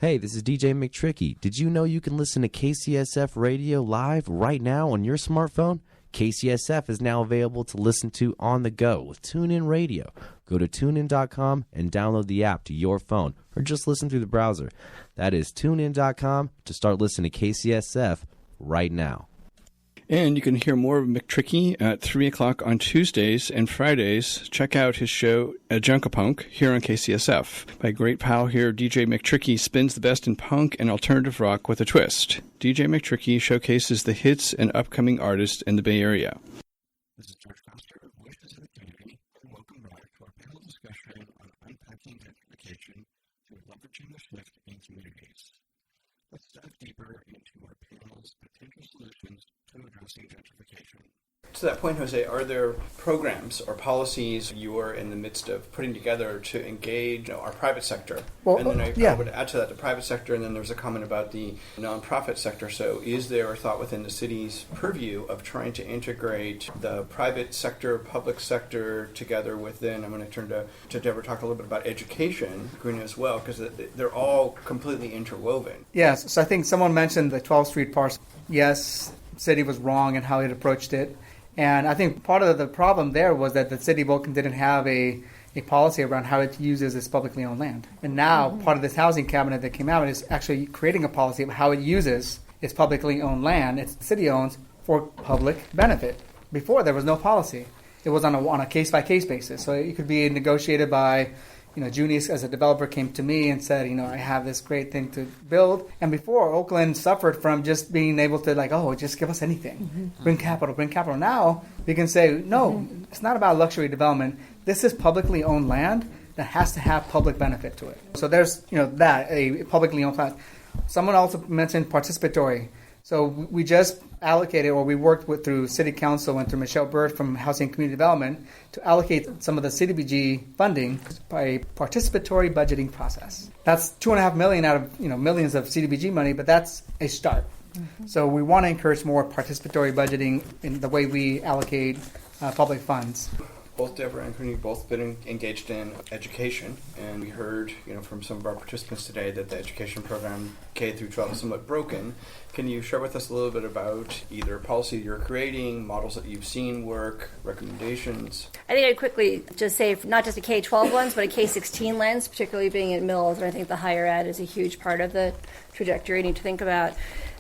Hey, this is DJ McTricky. Did you know you can listen to KCSF Radio live right now on your smartphone? KCSF is now available to listen to on the go with TuneIn Radio. Go to tunein.com and download the app to your phone, or just listen through the browser. That is tunein.com to start listening to KCSF right now. And you can hear more of McTricky at 3 o'clock on Tuesdays and Fridays. Check out his show, Junkapunk, here on KCSF. My great pal here, DJ McTricky, spins the best in punk and alternative rock with a twist. DJ McTricky showcases the hits and upcoming artists in the Bay Area. This is George Foster of Voices of the Community, and welcome back to our panel discussion on unpacking gentrification through leveraging the shift in communities. Let's dive deeper into our panel's potential solutions to addressing gentrification. To that point, Jose, are there programs or policies you are in the midst of putting together to engage our private sector? Well, and then I would add to that the private sector, and then there's a comment about the nonprofit sector. So is there a thought within the city's purview of trying to integrate the private sector, public sector together within, I'm going to turn to Deborah, talk a little bit about education, Green as well, because they're all completely interwoven. Yes, so I think someone mentioned the 12th Street parcel. Yes, city was wrong in how it approached it. And I think part of the problem there was that the city of Oakland didn't have a policy around how it uses its publicly owned land. And now part of this housing cabinet that came out is actually creating a policy of how it uses its publicly owned land, its city owns, for public benefit. Before, there was no policy. It was on a case-by-case basis. So it could be negotiated by, Junius as a developer came to me and said, I have this great thing to build. And before, Oakland suffered from just being able to just give us anything. Bring capital. Now we can say, no, it's not about luxury development. This is publicly owned land that has to have public benefit to it. So there's, a publicly owned land. Someone also mentioned participatory. So we just allocated, or we worked through City Council and through Michelle Bird from Housing and Community Development to allocate some of the CDBG funding by a participatory budgeting process. That's $2.5 million out of millions of CDBG money, but that's a start. So we want to encourage more participatory budgeting in the way we allocate public funds. Both Deborah and Courtney both been engaged in education, and we heard, from some of our participants today that the education program K through 12 is somewhat broken. Can you share with us a little bit about either policy you're creating, models that you've seen work, recommendations? I think I'd quickly just say not just a K-12 lens, but a K-16 lens, particularly being in Mills, and I think the higher ed is a huge part of the trajectory you need to think about.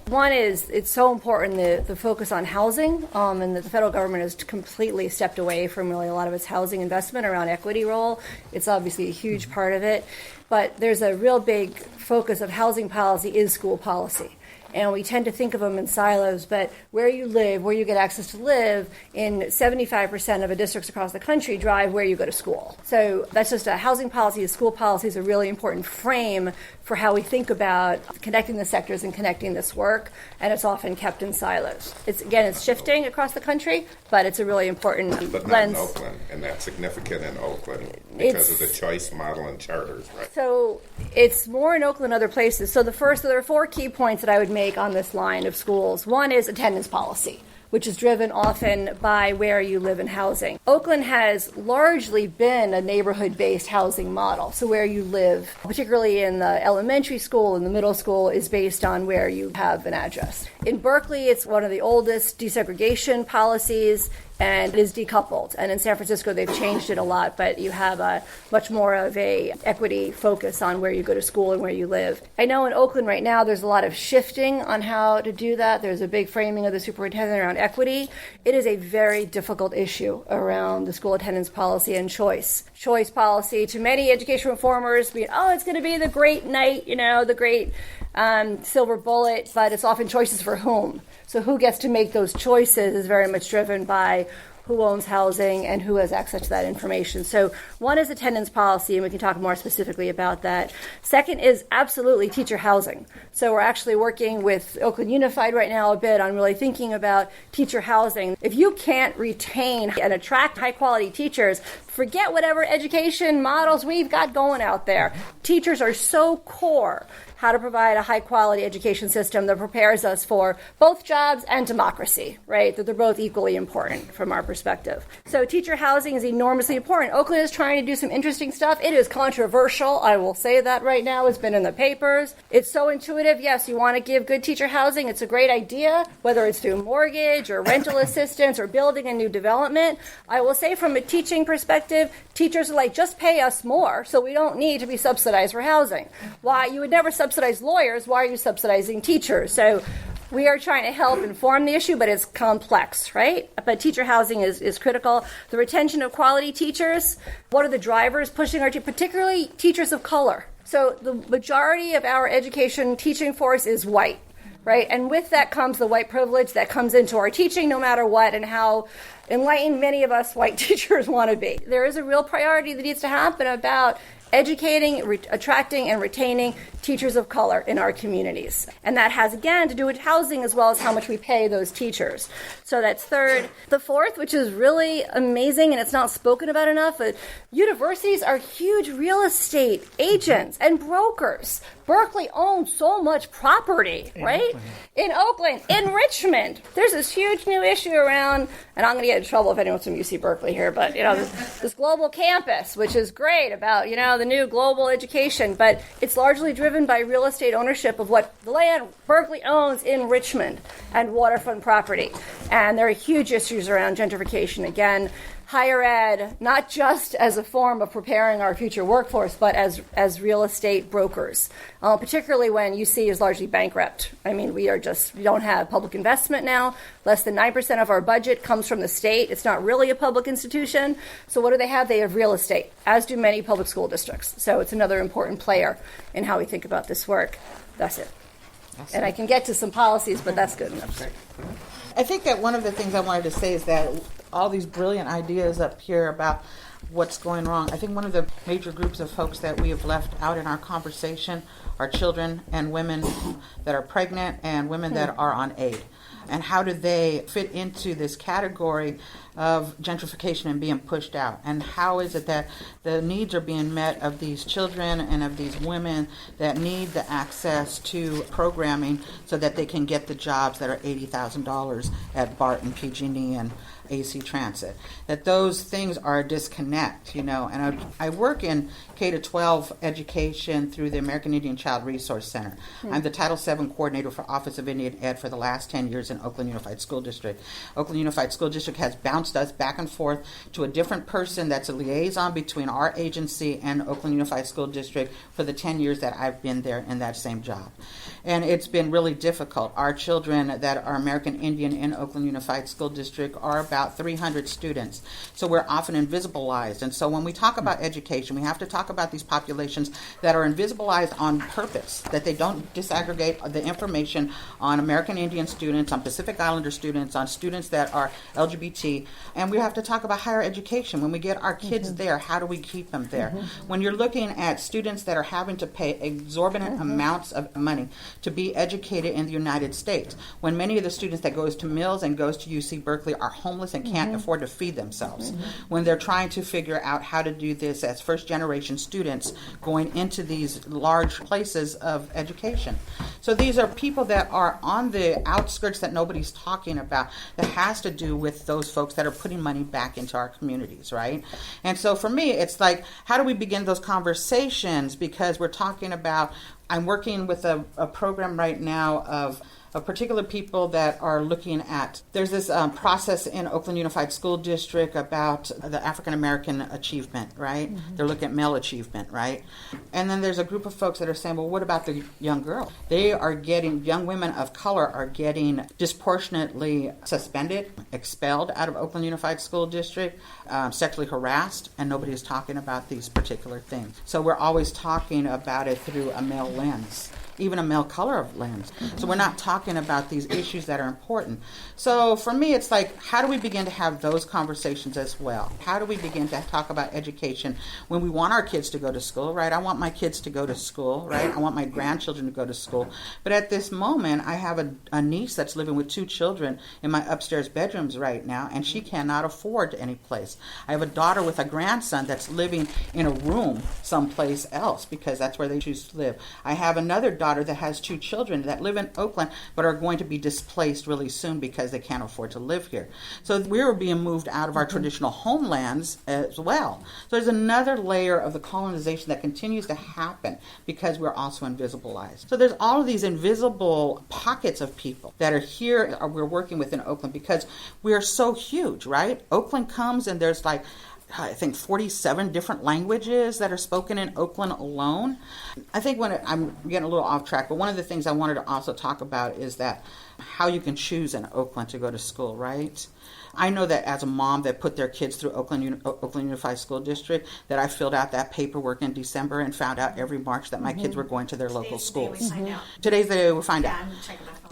One is it's so important the focus on housing, and that the federal government has completely stepped away from really a lot of its housing investment around equity role. It's obviously a huge part of it, but there's a real big focus of housing policy is school policy. And we tend to think of them in silos, but where you live, where you get access to live, in 75% of the districts across the country drive where you go to school. So that's just a housing policy. School policy is a really important frame for how we think about connecting the sectors and connecting this work, and it's often kept in silos. It's shifting across the country, but it's a really important but lens. Not in Oakland, and that's significant in Oakland because of the choice model and charters, right? So it's more in Oakland and other places. So there are 4 key points that I would make on this line of schools. One is attendance policy, which is driven often by where you live in housing. Oakland has largely been a neighborhood-based housing model. So where you live, particularly in the elementary school and the middle school, is based on where you have an address. In Berkeley, it's one of the oldest desegregation policies, and it is decoupled. And in San Francisco, they've changed it a lot, but you have a much more of a equity focus on where you go to school and where you live. I know in Oakland right now, there's a lot of shifting on how to do that. There's a big framing of the superintendent around equity. It is a very difficult issue around the school attendance policy and choice. Choice policy to many education reformers, it's going to be the great knight, the great silver bullet, but it's often choices for whom. So who gets to make those choices is very much driven by who owns housing and who has access to that information. So one is attendance policy, and we can talk more specifically about that. Second is absolutely teacher housing. So we're actually working with Oakland Unified right now a bit on really thinking about teacher housing. If you can't retain and attract high-quality teachers, Forget whatever education models we've got going out there. Teachers are so core how to provide a high-quality education system that prepares us for both jobs and democracy, right? That they're both equally important from our perspective. So teacher housing is enormously important. Oakland is trying to do some interesting stuff. It is controversial. I will say that right now. It's been in the papers. It's so intuitive. Yes, you want to give good teacher housing. It's a great idea, whether it's through mortgage or rental assistance or building a new development. I will say from a teaching perspective, teachers are like, just pay us more so we don't need to be subsidized for housing. Why? You would never subsidize lawyers. Why are you subsidizing teachers? So we are trying to help inform the issue, but it's complex, right? But teacher housing is critical. The retention of quality teachers, what are the drivers pushing our particularly teachers of color? So the majority of our education teaching force is white, right? And with that comes the white privilege that comes into our teaching no matter what and how enlightened many of us white teachers want to be. There is a real priority that needs to happen about educating, attracting, and retaining teachers of color in our communities. And that has, again, to do with housing as well as how much we pay those teachers. So that's third. The fourth, which is really amazing and it's not spoken about enough, universities are huge real estate agents and brokers. Berkeley owns so much property, right? In Oakland, in Richmond. There's this huge new issue around, and I'm going to get in trouble if anyone's from UC Berkeley here, but, this global campus, which is great about, the new global education, but it's largely driven by real estate ownership of what the land Berkeley owns in Richmond and waterfront property. And there are huge issues around gentrification. Again, higher ed, not just as a form of preparing our future workforce, but as real estate brokers, particularly when UC is largely bankrupt. I mean, we don't have public investment now. Less than 9% of our budget comes from the state. It's not really a public institution. So what do they have? They have real estate, as do many public school districts. So it's another important player in how we think about this work. That's it. And I can get to some policies, but that's good enough. I think that one of the things I wanted to say is that all these brilliant ideas up here about what's going wrong, I think one of the major groups of folks that we have left out in our conversation are children and women that are pregnant and women that are on aid. And how do they fit into this category of gentrification and being pushed out? And how is it that the needs are being met of these children and of these women that need the access to programming so that they can get the jobs that are $80,000 at BART and PG&E and AC Transit? That those things are a disconnect, and I work in K-12 education through the American Indian Child Resource Center. I'm the Title VII coordinator for Office of Indian Ed for the last 10 years in Oakland Unified School District. Oakland Unified School District has bounced us back and forth to a different person that's a liaison between our agency and Oakland Unified School District for the 10 years that I've been there in that same job. And it's been really difficult. Our children that are American Indian in Oakland Unified School District are about 300 students. So we're often invisibilized. And so when we talk about education, we have to talk about these populations that are invisibilized on purpose, that they don't disaggregate the information on American Indian students, on Pacific Islander students, on students that are LGBT. And we have to talk about higher education. When we get our kids there, how do we keep them there? When you're looking at students that are having to pay exorbitant amounts of money to be educated in the United States, when many of the students that goes to Mills and goes to UC Berkeley are homeless and can't afford to feed themselves, when they're trying to figure out how to do this as first-generation students going into these large places of education. So these are people that are on the outskirts that nobody's talking about, that has to do with those folks that are putting money back into our communities, right? And so for me, it's like, how do we begin those conversations? Because we're talking about, I'm working with a program right now of particular people that are looking at, there's this process in Oakland Unified School District about the African American achievement, right? They're looking at male achievement, right? And then there's a group of folks that are saying, well, what about the young girl? They are getting, young women of color are getting disproportionately suspended, expelled out of Oakland Unified School District, sexually harassed, and nobody is talking about these particular things. So we're always talking about it through a male lens. even a male color lens. So we're not talking about these issues that are important. So for me, it's like, how do we begin to have those conversations as well? How do we begin to talk about education when we want our kids to go to school, right? I want my kids to go to school, right? I want my grandchildren to go to school. But at this moment, I have a niece that's living with 2 children in my upstairs bedrooms right now, and she cannot afford any place. I have a daughter with a grandson that's living in a room someplace else because that's where they choose to live. I have another daughter that has 2 children that live in Oakland but are going to be displaced really soon because they can't afford to live here. So we're being moved out of our traditional homelands as well. So there's another layer of the colonization that continues to happen because we're also invisibilized. So there's all of these invisible pockets of people that are here or we're working with in Oakland because we are so huge, right? Oakland comes and there's like, I think 47 different languages that are spoken in Oakland alone. I think I'm getting a little off track, but one of the things I wanted to also talk about is that how you can choose in Oakland to go to school, right? I know that as a mom that put their kids through Oakland Unified School District, that I filled out that paperwork in December and found out every March that my kids were going to their local schools. Today's the day we find out.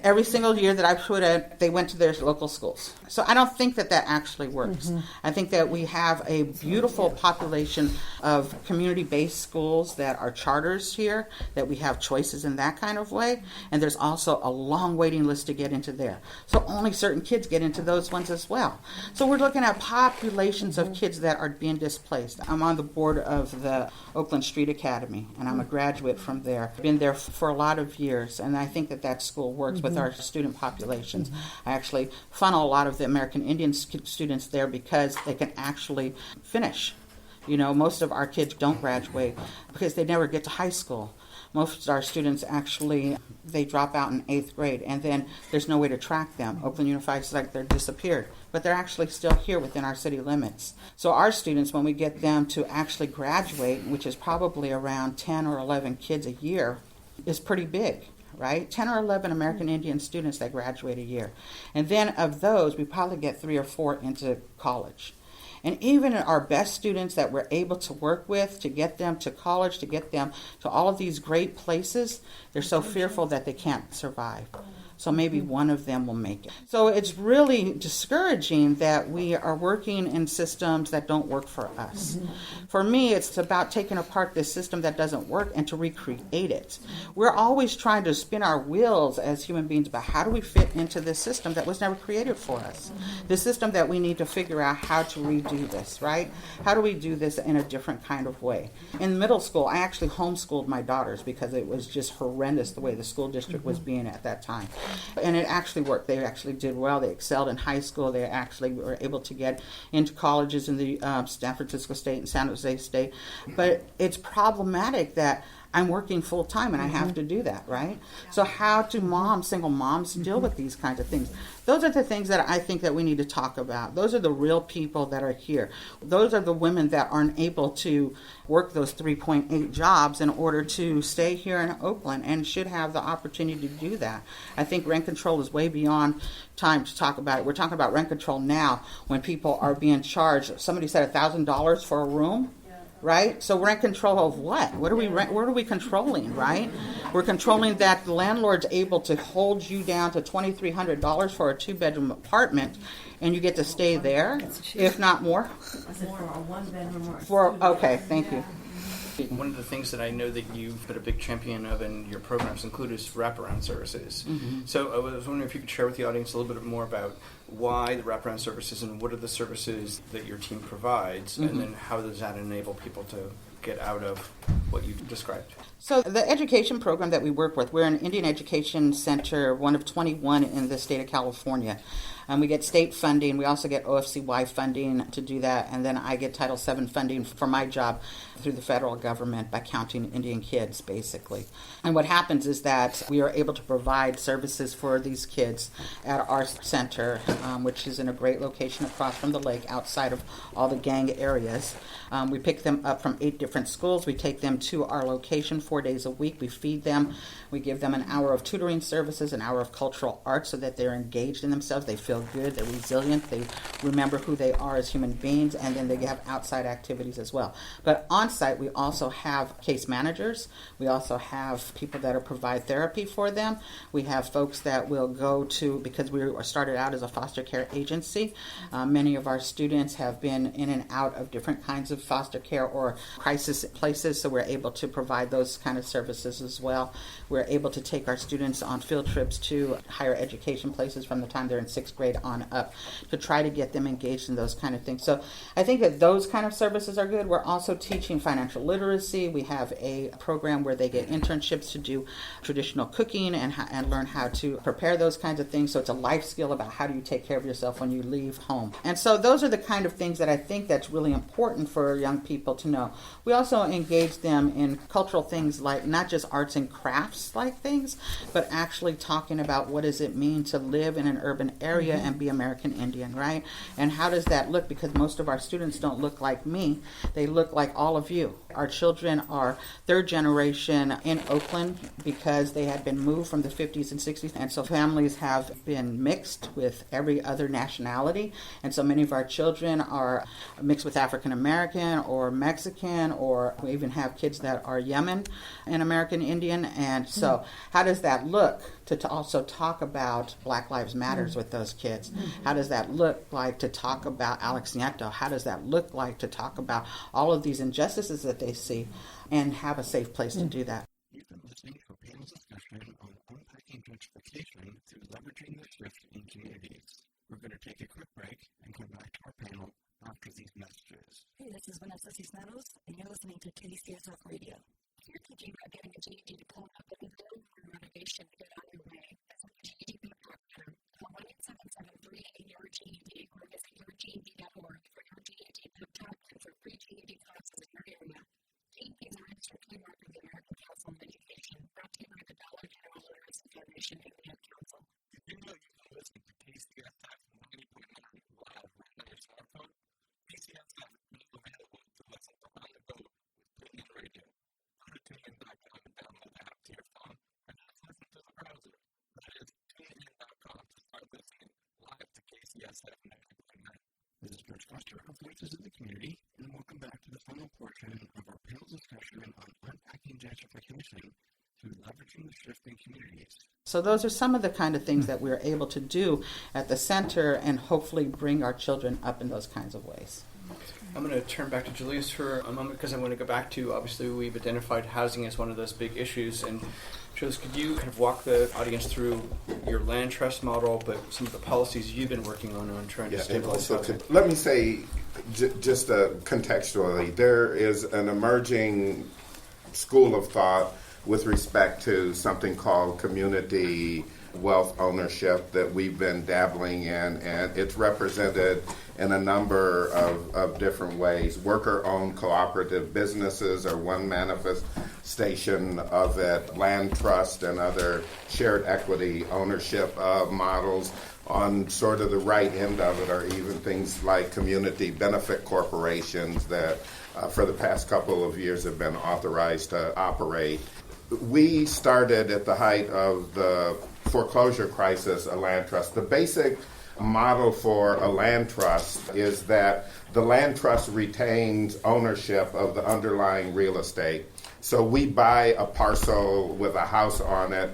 Every single year that I put it, they went to their local schools. So I don't think that actually works. I think that we have a beautiful population of community-based schools that are charters here, that we have choices in that kind of way, and there's also a long waiting list to get into there. So only certain kids get into those ones as well. So we're looking at populations of kids that are being displaced. I'm on the board of the Oakland Street Academy, and I'm a graduate from there. I've been there for a lot of years, and I think that school works with our student populations. I actually funnel a lot of the American Indian students there because they can actually finish. You know, most of our kids don't graduate because they never get to high school. Most of our students actually, they drop out in 8th grade, and then there's no way to track them. Oakland Unified is like they're disappeared, but they're actually still here within our city limits. So our students, when we get them to actually graduate, which is probably around 10 or 11 kids a year, is pretty big. Right? 10 or 11 American Indian students that graduate a year. And then of those, we probably get 3 or 4 into college. And even our best students that we're able to work with to get them to college, to get them to all of these great places, they're so fearful that they can't survive. So maybe one of them will make it. So it's really discouraging that we are working in systems that don't work for us. For me, it's about taking apart this system that doesn't work and to recreate it. We're always trying to spin our wheels as human beings about how do we fit into this system that was never created for us. The system that we need to figure out how to redo this, right? How do we do this in a different kind of way? In middle school, I actually homeschooled my daughters because it was just horrendous the way the school district was being at that time. And it actually worked. They actually did well. They excelled in high school. They actually were able to get into colleges in the San Francisco State and San Jose State. But it's problematic that I'm working full time and I have to do that, right? So how do single moms deal with these kinds of things? Those are the things that I think that we need to talk about. Those are the real people that are here. Those are the women that aren't able to work those 3.8 jobs in order to stay here in Oakland and should have the opportunity to do that. I think rent control is way beyond time to talk about it. We're talking about rent control now when people are being charged. Somebody said $1,000 for a room. Right? So rent control of what? What are we controlling, right? We're controlling that the landlord's able to hold you down to $2,300 for a 2-bedroom apartment, and you get to stay there, if not more. Was it for a 1-bedroom or okay, thank you. One of the things that I know that you've been a big champion of and your programs include is wraparound services. So I was wondering if you could share with the audience a little bit more about why the wraparound services and what are the services that your team provides, and then how does that enable people to get out of what you described? So the education program that we work with, we're an Indian Education Center, one of 21 in the state of California. We get state funding. We also get OFCY funding to do that. And then I get Title VII funding for my job through the federal government by counting Indian kids, basically. And what happens is that we are able to provide services for these kids at our center, which is in a great location across from the lake outside of all the gang areas. We pick them up from 8 different schools. We take them them to our location 4 days a week. We feed them. We give them an hour of tutoring services, an hour of cultural arts so that they're engaged in themselves. They feel good. They're resilient. They remember who they are as human beings, and then they have outside activities as well. But on site, we also have case managers. We also have people that provide therapy for them. We have folks that will go to, because we started out as a foster care agency, many of our students have been in and out of different kinds of foster care or crisis places, so we're able to provide those kind of services as well. We're able to take our students on field trips to higher education places from the time they're in 6th grade on up to try to get them engaged in those kind of things. So I think that those kind of services are good. We're also teaching financial literacy. We have a program where they get internships to do traditional cooking and learn how to prepare those kinds of things. So it's a life skill about how do you take care of yourself when you leave home. And so those are the kind of things that I think that's really important for young people to know. We also engage them in cultural things like not just arts and crafts like things, but actually talking about what does it mean to live in an urban area and be American Indian, right? And how does that look? Because most of our students don't look like me. They look like all of you. Our children are third generation in Oakland because they had been moved from the 50s and 60s. And so families have been mixed with every other nationality. And so many of our children are mixed with African American or Mexican, or we even have kids that are Yemen and American Indian. And so how does that look to also talk about Black Lives Matters with those kids? How does that look like to talk about Alex Nieto? How does that look like to talk about all of these injustices that they see and have a safe place to do that? You've been listening to a panel discussion on unpacking gentrification through leveraging the shift in communities. We're going to take a quick break and come back to our panel after these messages. Hey, this is Vanessa Cisneros, and you're listening to KCSF Radio. If you're thinking about getting a GED diploma, but you don't want motivation to get underway, as a GED program, call 1-877-3-8-GED or visit yourged.org for your GED pep talk and for free GED classes in your area. GEDs are strictly marked with the American Council on Education, brought to you by the Dollar General Literacy Foundation and the Ad Council. Did you know you can listen to KCSF 90.9 live right on your smartphone? KCSF is available to listen around the globe with TuneIn Radio. Go to TuneIn.com and download the app to your phone, or just listen to the browser. That is TuneIn.com to start listening live to KCSF 90.9. This is George Foster of Voices of the Community, and welcome back to the final portion of our panel discussion on unpacking gentrification through leveraging the shift in communities. So those are some of the kind of things that we're able to do at the center and hopefully bring our children up in those kinds of ways. I'm going to turn back to Julius for a moment because I want to go back to, obviously, we've identified housing as one of those big issues. And Julius, could you kind of walk the audience through your land trust model, but some of the policies you've been working on trying to stabilize housing? Let me say, just contextually, there is an emerging school of thought with respect to something called community wealth ownership that we've been dabbling in, and it's represented in a number of different ways. Worker-owned cooperative businesses are one manifestation of it. Land trust and other shared equity ownership models. On sort of the right end of it are even things like community benefit corporations that for the past couple of years have been authorized to operate. We started at the height of the foreclosure crisis a land trust. The basic model for a land trust is that the land trust retains ownership of the underlying real estate. So we buy a parcel with a house on it.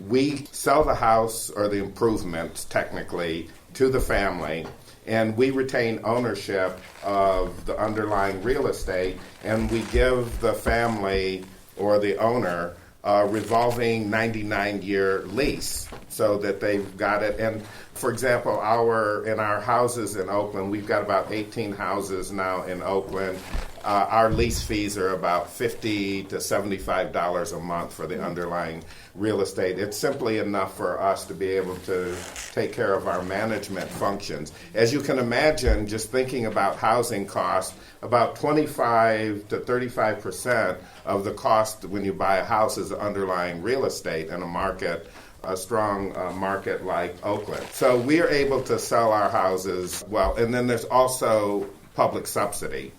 We sell the house or the improvements, technically, to the family, and we retain ownership of the underlying real estate, and we give the family or the owner a revolving 99-year lease so that they've got it. And for example, in our houses in Oakland, we've got about 18 houses now in Oakland. Our lease fees are about $50 to $75 a month for the underlying real estate. It's simply enough for us to be able to take care of our management functions. As you can imagine, just thinking about housing costs, about 25 to 35% of the cost when you buy a house is the underlying real estate in a strong market like Oakland. So we are able to sell our houses well, and then there's also public subsidy.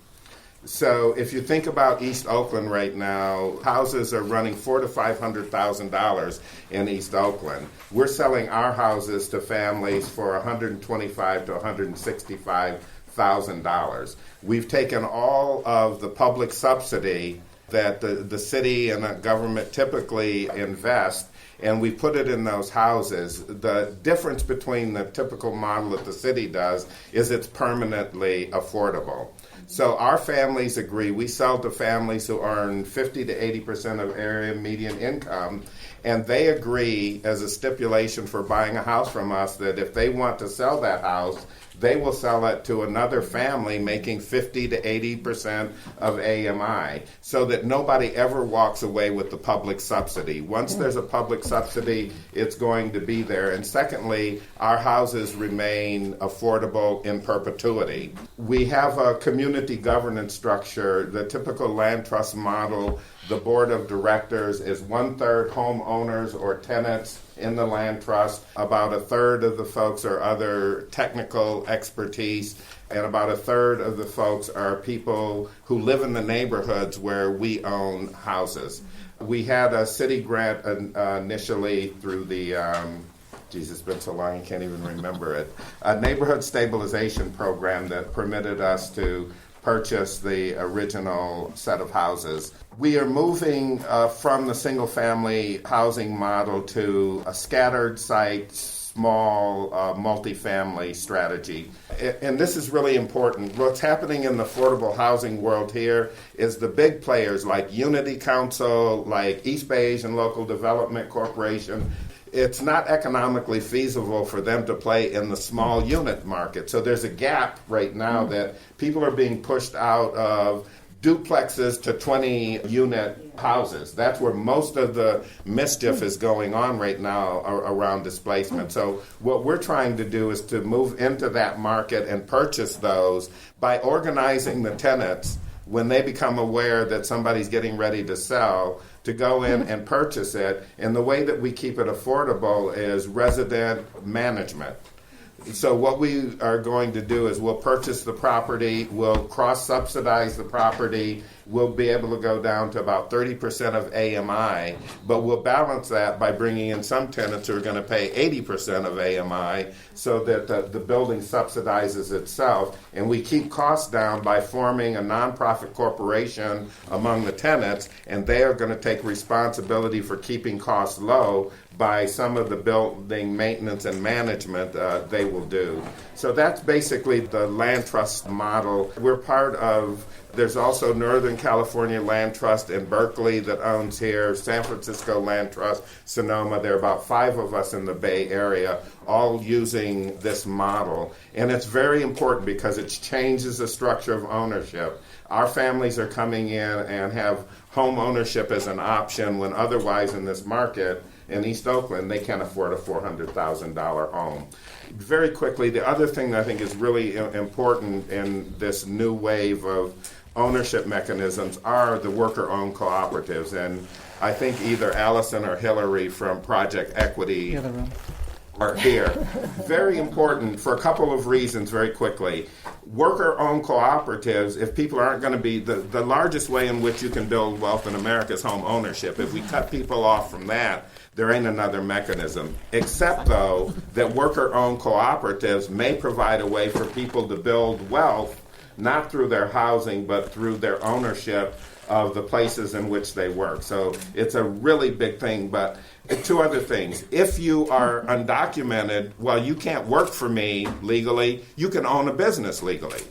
So if you think about East Oakland right now, houses are running $400,000 to $500,000 in East Oakland. We're selling our houses to families for $125,000 to $165,000. We've taken all of the public subsidy that the city and the government typically invest, and we put it in those houses. The difference between the typical model that the city does is it's permanently affordable. So our families agree. We sell to families who earn 50 to 80% of area median income, and they agree as a stipulation for buying a house from us that if they want to sell that house, they will sell it to another family making 50 to 80% of AMI, so that nobody ever walks away with the public subsidy. Once there's a public subsidy, it's going to be there. And secondly, our houses remain affordable in perpetuity. We have a community governance structure. The typical land trust model, the board of directors is 1/3 homeowners or tenants in the land trust. About 1/3 of the folks are other technical expertise, and about 1/3 of the folks are people who live in the neighborhoods where we own houses. We had a city grant initially through the it's been so long I can't even remember it. A neighborhood stabilization program that permitted us to purchase the original set of houses. We are moving from the single-family housing model to a scattered site, small, multifamily strategy. And this is really important. What's happening in the affordable housing world here is the big players like Unity Council, like East Bay Asian Local Development Corporation, it's not economically feasible for them to play in the small unit market. So there's a gap right now that people are being pushed out of duplexes to 20-unit houses. That's where most of the mischief is going on right now around displacement. So what we're trying to do is to move into that market and purchase those by organizing the tenants when they become aware that somebody's getting ready to sell, to go in and purchase it. And the way that we keep it affordable is resident management. So what we are going to do is we'll purchase the property, we'll cross-subsidize the property, we'll be able to go down to about 30% of AMI, but we'll balance that by bringing in some tenants who are going to pay 80% of AMI so that the building subsidizes itself, and we keep costs down by forming a nonprofit corporation among the tenants, and they are going to take responsibility for keeping costs low by some of the building maintenance and management they will do. So that's basically the land trust model. We're part of, there's also Northern California Land Trust in Berkeley that owns here, San Francisco Land Trust, Sonoma. There are about 5 of us in the Bay Area all using this model. And it's very important because it changes the structure of ownership. Our families are coming in and have home ownership as an option when otherwise in this market in East Oakland, they can't afford a $400,000 home. Very quickly, the other thing that I think is really important in this new wave of ownership mechanisms are the worker-owned cooperatives. And I think either Allison or Hillary from Project Equity are here. Very important for a couple of reasons very quickly. Worker-owned cooperatives, if people aren't going to be, the largest way in which you can build wealth in America is home ownership. If we cut people off from that, there ain't another mechanism. Except, though, that worker-owned cooperatives may provide a way for people to build wealth, not through their housing, but through their ownership of the places in which they work. So it's a really big thing. But 2 other things. If you are undocumented, well, you can't work for me legally. You can own a business legally.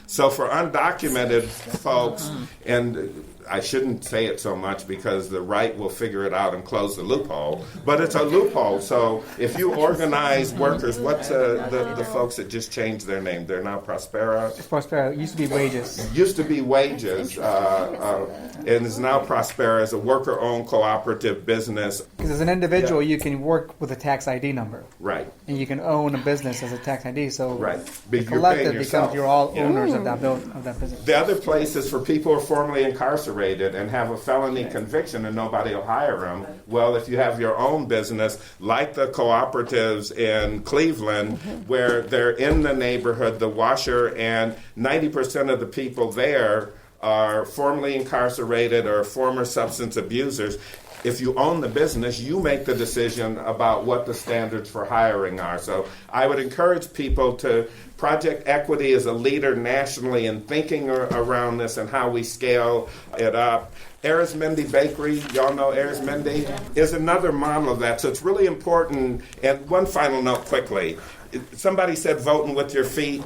So for undocumented folks, and I shouldn't say it so much because the right will figure it out and close the loophole, but it's a loophole. So if you organize workers, what's the folks that just changed their name? They're now Prospera? Prospera. It used to be Wages. Used to be Wages, and is now Prospera as a worker-owned cooperative business. Because as an individual, you can work with a tax ID number. Right. And you can own a business as a tax ID. So right. The collective becomes you're all owners of that business. The other place is for people who are formerly incarcerated and have a felony conviction and nobody will hire them. Well, if you have your own business, like the cooperatives in Cleveland, where they're in the neighborhood, the washer, and 90% of the people there are formerly incarcerated or former substance abusers. If you own the business, you make the decision about what the standards for hiring are. So I would encourage people to, Project Equity is a leader nationally in thinking around this and how we scale it up. Arizmendi Bakery, y'all know Arizmendi, is another model of that. So it's really important. And one final note quickly. Somebody said voting with your feet.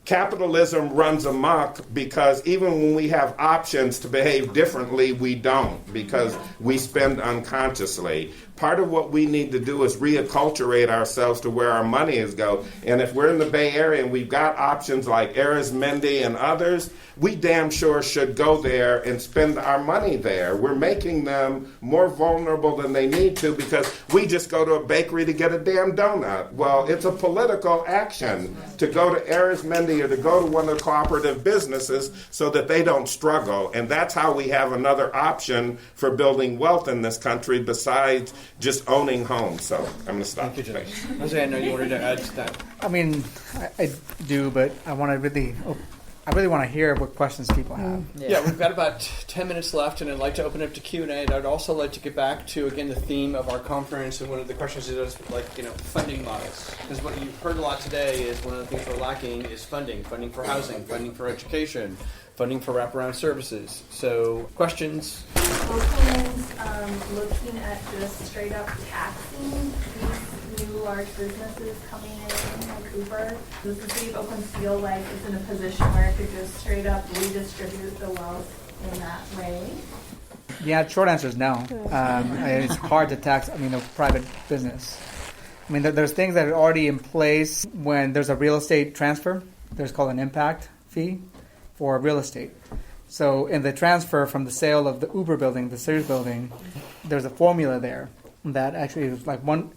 Capitalism runs amok because even when we have options to behave differently, we don't, because we spend unconsciously. Part of what we need to do is reacculturate ourselves to where our money is going. And if we're in the Bay Area and we've got options like Arizmendi and others, we damn sure should go there and spend our money there. We're making them more vulnerable than they need to because we just go to a bakery to get a damn donut. Well, it's a political action to go to Arizmendi or to go to one of the cooperative businesses so that they don't struggle. And that's how we have another option for building wealth in this country besides just owning homes. So I'm going to stop. Thank you, Jay. Jose, I know you wanted to add to that. I mean, I do, but I really want to hear what questions people have. Yeah, we've got about 10 minutes left, and I'd like to open up to Q&A. And I'd also like to get back to, again, the theme of our conference, and one of the questions is, funding models. Because what you've heard a lot today is one of the things we're lacking is funding for housing, funding for education, funding for wraparound services. So, questions? Oakland's looking at just straight up taxing these new large businesses coming in, like Uber. Does the city of Oakland feel like it's in a position where it could just straight up redistribute the wealth in that way? Yeah, short answer is no. It's hard to tax, a private business. There's things that are already in place when there's a real estate transfer. There's called an impact fee for real estate. So in the transfer from the sale of the Uber building, the Sears building, there's a formula there that actually is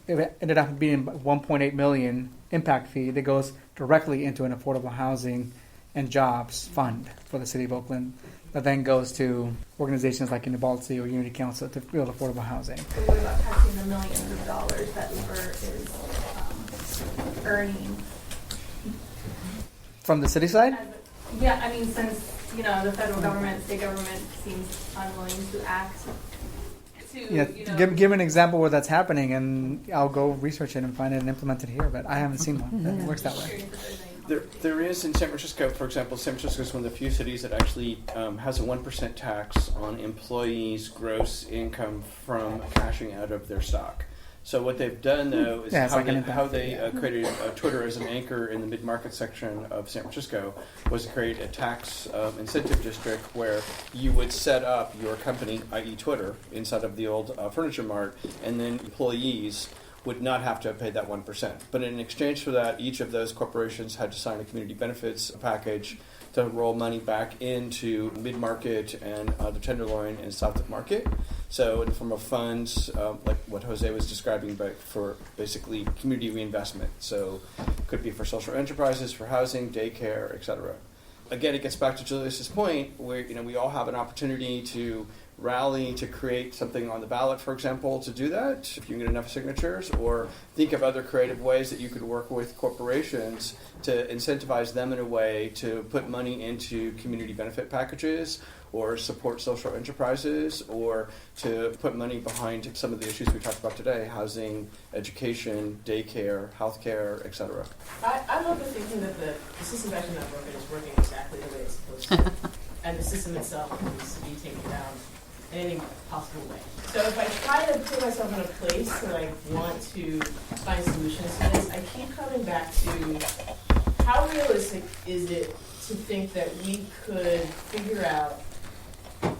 it ended up being 1.8 million impact fee that goes directly into an affordable housing and jobs fund for the city of Oakland that then goes to organizations like Inequality or Unity Council to build affordable housing. So what about taxing the millions of dollars that Uber is earning? From the city side? Yeah, since the federal government, state government seems unwilling to act. Give an example where that's happening, and I'll go research it and find it and implement it here. But I haven't seen one that works that way. There is in San Francisco, for example. San Francisco is one of the few cities that actually has a 1% tax on employees' gross income from cashing out of their stock. So what they've done, though, is how they created Twitter as an anchor in the mid-market section of San Francisco was to create a tax incentive district where you would set up your company, i.e. Twitter, inside of the old Furniture Mart, and then employees would not have to pay that 1%. But in exchange for that, each of those corporations had to sign a community benefits package to roll money back into mid-market and the Tenderloin and South of Market. So in the form of funds, like what Jose was describing, but for basically community reinvestment. So it could be for social enterprises, for housing, daycare, etc. Again, it gets back to Julius's point, where we all have an opportunity to rally to create something on the ballot, for example, to do that, if you can get enough signatures, or think of other creative ways that you could work with corporations to incentivize them in a way to put money into community benefit packages or support social enterprises or to put money behind some of the issues we talked about today, housing, education, daycare, healthcare, etc. I love the thinking that the system's actually not broken, it's working exactly the way it's supposed to. And the system itself needs to be taken down in any possible way. So if I try to put myself in a place that I want to find solutions to this, I keep coming back to how realistic is it to think that we could figure out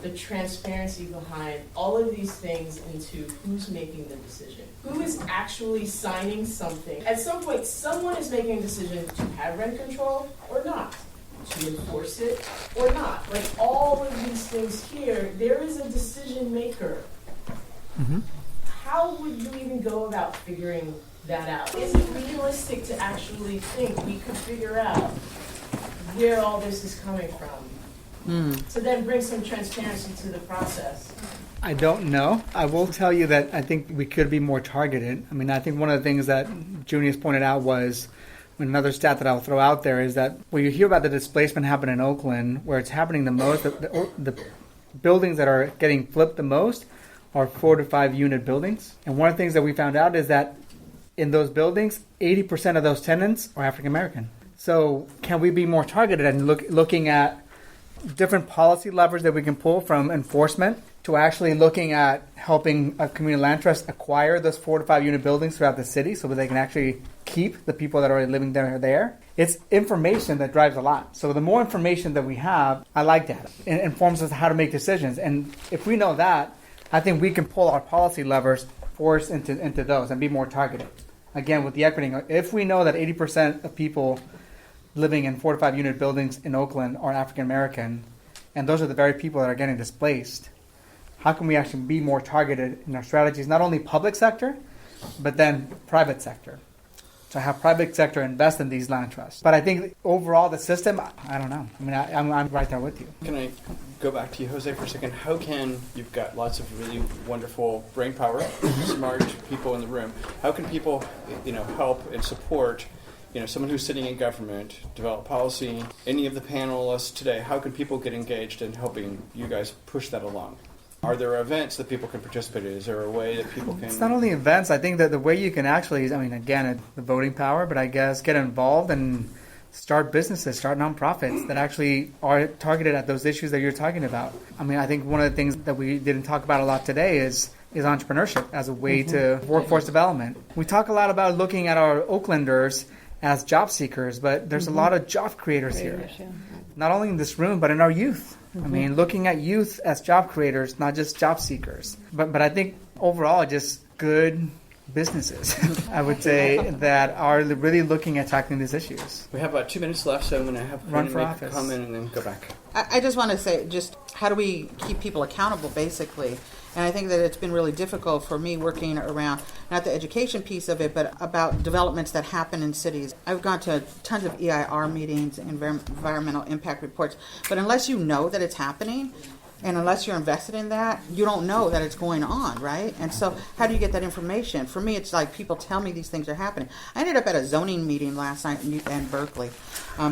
the transparency behind all of these things into who's making the decision. Who is actually signing something? At some point, someone is making a decision to have rent control or not, to enforce it or not. Like all of these things here, there is a decision maker. Mm-hmm. How would you even go about figuring that out? Is it realistic to actually think we could figure out where all this is coming from? To then bring some transparency to the process. I don't know. I will tell you that I think we could be more targeted. I think one of the things that Junius pointed out was Another stat that I'll throw out there is that when you hear about the displacement happen in Oakland, where it's happening the most, the buildings that are getting flipped the most are 4 to 5 unit buildings. And one of the things that we found out is that in those buildings, 80% of those tenants are African American. So can we be more targeted and looking at different policy levers that we can pull from enforcement to actually looking at helping a community land trust acquire those 4 to 5 unit buildings throughout the city so that they can actually keep the people that are already living there. It's information that drives a lot. So the more information that we have, I like that. It informs us how to make decisions. And if we know that, I think we can pull our policy levers force into those and be more targeted. Again, with the equity, if we know that 80% of people living in 4 to 5 unit buildings in Oakland are African American, and those are the very people that are getting displaced, how can we actually be more targeted in our strategies, not only public sector, but then private sector? To have private sector invest in these land trusts. But I think overall the system, I don't know. I mean, I'm right there with you. Can I go back to you, Jose, for a second? How can, you've got lots of really wonderful brain power, smart people in the room. How can people, help and support, someone who's sitting in government, develop policy? Any of the panelists today, how can people get engaged in helping you guys push that along? Are there events that people can participate in? Is there a way that people can... It's not only events. I think that the way you can actually, again, the voting power, but I guess get involved and start businesses, start nonprofits that actually are targeted at those issues that you're talking about. I think one of the things that we didn't talk about a lot today is entrepreneurship as a way to workforce development. We talk a lot about looking at our Oaklanders as job seekers, but there's a lot of job creators here. Not only in this room, but in our youth. Looking at youth as job creators, not just job seekers. But I think overall, just good businesses, I would say, that are really looking at tackling these issues. We have about 2 minutes left, so I'm going to have Run to for make office. a comment and then go back. I just want to say, just how do we keep people accountable, basically? And I think that it's been really difficult for me working around, not the education piece of it, but about developments that happen in cities. I've gone to tons of EIR meetings, environmental impact reports, but unless you know that it's happening, and unless you're invested in that, you don't know that it's going on, right? And so how do you get that information? For me, it's like people tell me these things are happening. I ended up at a zoning meeting last night in Berkeley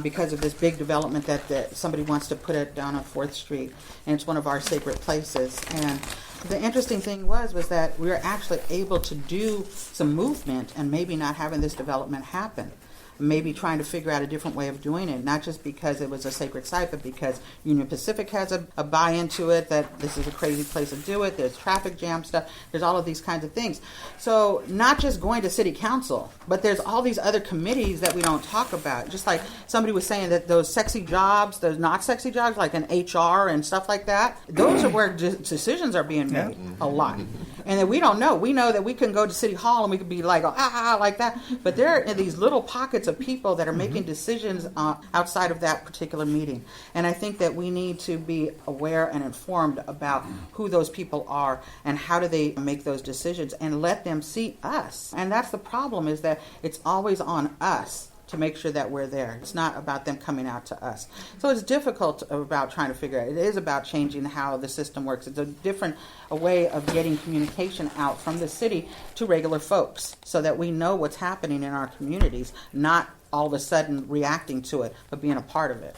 because of this big development that somebody wants to put it down on 4th Street, and it's one of our sacred places. And the interesting thing was that we were actually able to do some movement and maybe not having this development happen. Maybe trying to figure out a different way of doing it, not just because it was a sacred site, but because Union Pacific has a buy-in to it, that this is a crazy place to do it, there's traffic jam stuff, there's all of these kinds of things. So not just going to city council, but there's all these other committees that we don't talk about. Just like somebody was saying that those sexy jobs, those not sexy jobs, like in HR and stuff like that, those are where decisions are being made a lot. And that we don't know. We know that we can go to City Hall and we could be like, like that. But there are these little pockets of people that are making decisions outside of that particular meeting. And I think that we need to be aware and informed about who those people are and how do they make those decisions and let them see us. And that's the problem, is that it's always on us to make sure that we're there. It's not about them coming out to us. So it's difficult about trying to figure out. It is about changing how the system works. It's a way of getting communication out from the city to regular folks so that we know what's happening in our communities, not all of a sudden reacting to it, but being a part of it.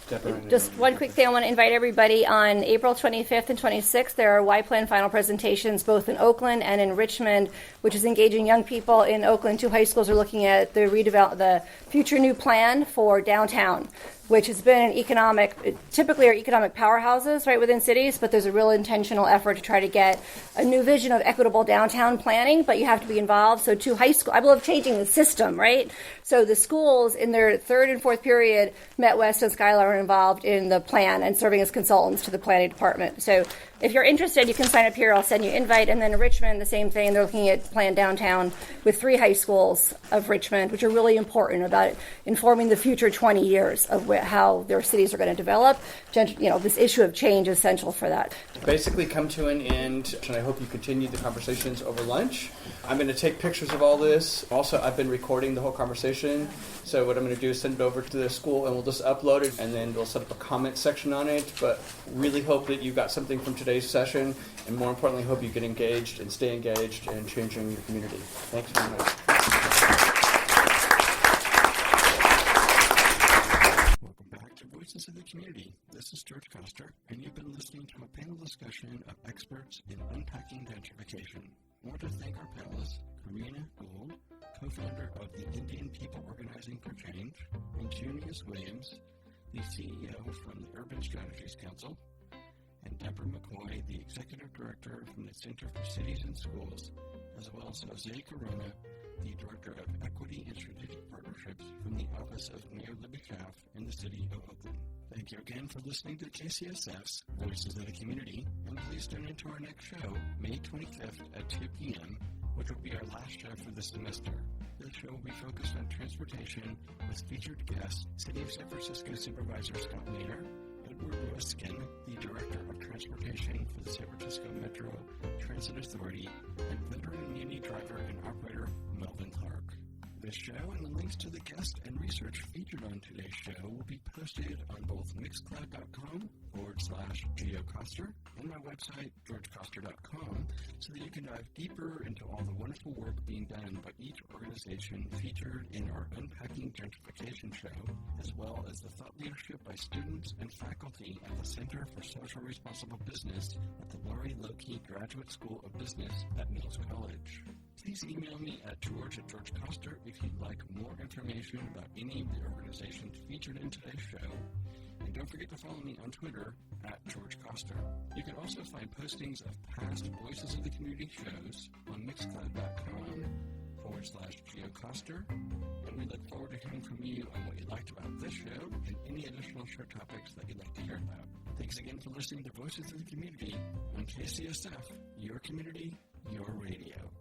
Just one quick thing, I want to invite everybody on April 25th and 26th. There are Y-Plan final presentations both in Oakland and in Richmond, which is engaging young people. In Oakland, 2 high schools are looking at the future new plan for downtown, which has been typically are economic powerhouses right within cities, but there's a real intentional effort to try to get a new vision of equitable downtown planning, but you have to be involved. So 2 high schools, I love changing the system, right? So the schools in their 3rd and 4th period, Met West and Skylar are involved in the plan and serving as consultants to the planning department. So if you're interested, you can sign up here. I'll send you an invite. And then in Richmond, the same thing. They're looking at plan downtown with 3 high schools of Richmond, which are really important about informing the future 20 years of how their cities are going to develop. This issue of change is essential for that. Basically come to an end, and I hope you continue the conversations over lunch. I'm going to take pictures of all this. Also, I've been recording the whole conversation. So what I'm going to do is send it over to the school, and we'll just upload it, and then we'll set up a comment section on it. But really hope that you got something from today's session, and more importantly, hope you get engaged and stay engaged in changing your community. Thanks very much. Community. This is George Coster, and you've been listening to a panel discussion of experts in unpacking gentrification. I want to thank our panelists, Karina Gould, co-founder of the Indian People Organizing for Change, and Junius Williams, the CEO from the Urban Strategies Council, and Deborah McCoy, the Executive Director from the Center for Cities and Schools, as well as Jose Corona, the Director of Equity and Strategic Partnerships from the Office of Mayor Libby Schaaf in the City of Oakland. Thank you again for listening to KCSF's Voices of the Community, and please tune into our next show, May 25th at 2 p.m., which will be our last show for the semester. This show will be focused on transportation with featured guests, City of San Francisco Supervisor Scott Mayer, Edward Ruskin, the Director of Transportation for the San Francisco Metro Transit Authority, and veteran Muni driver and operator Melvin Clark. This show and the links to the guests and research featured on today's show will be posted on both mixcloud.com/geocoster and my website, georgecoster.com, so that you can dive deeper into all the wonderful work being done by each organization featured in our Unpacking Gentrification show, as well as the thought leadership by students and faculty at the Center for Social Responsible Business at the Laurie Lokey Graduate School of Business at Mills College. Please email me at george@georgecoster if you'd like more information about any of the organizations featured in today's show. And don't forget to follow me on Twitter @GeorgeCoster. You can also find postings of past Voices of the Community shows on mixcloud.com/GeoCoster. And we look forward to hearing from you on what you liked about this show and any additional show topics that you'd like to hear about. Thanks again for listening to Voices of the Community on KCSF, your community, your radio.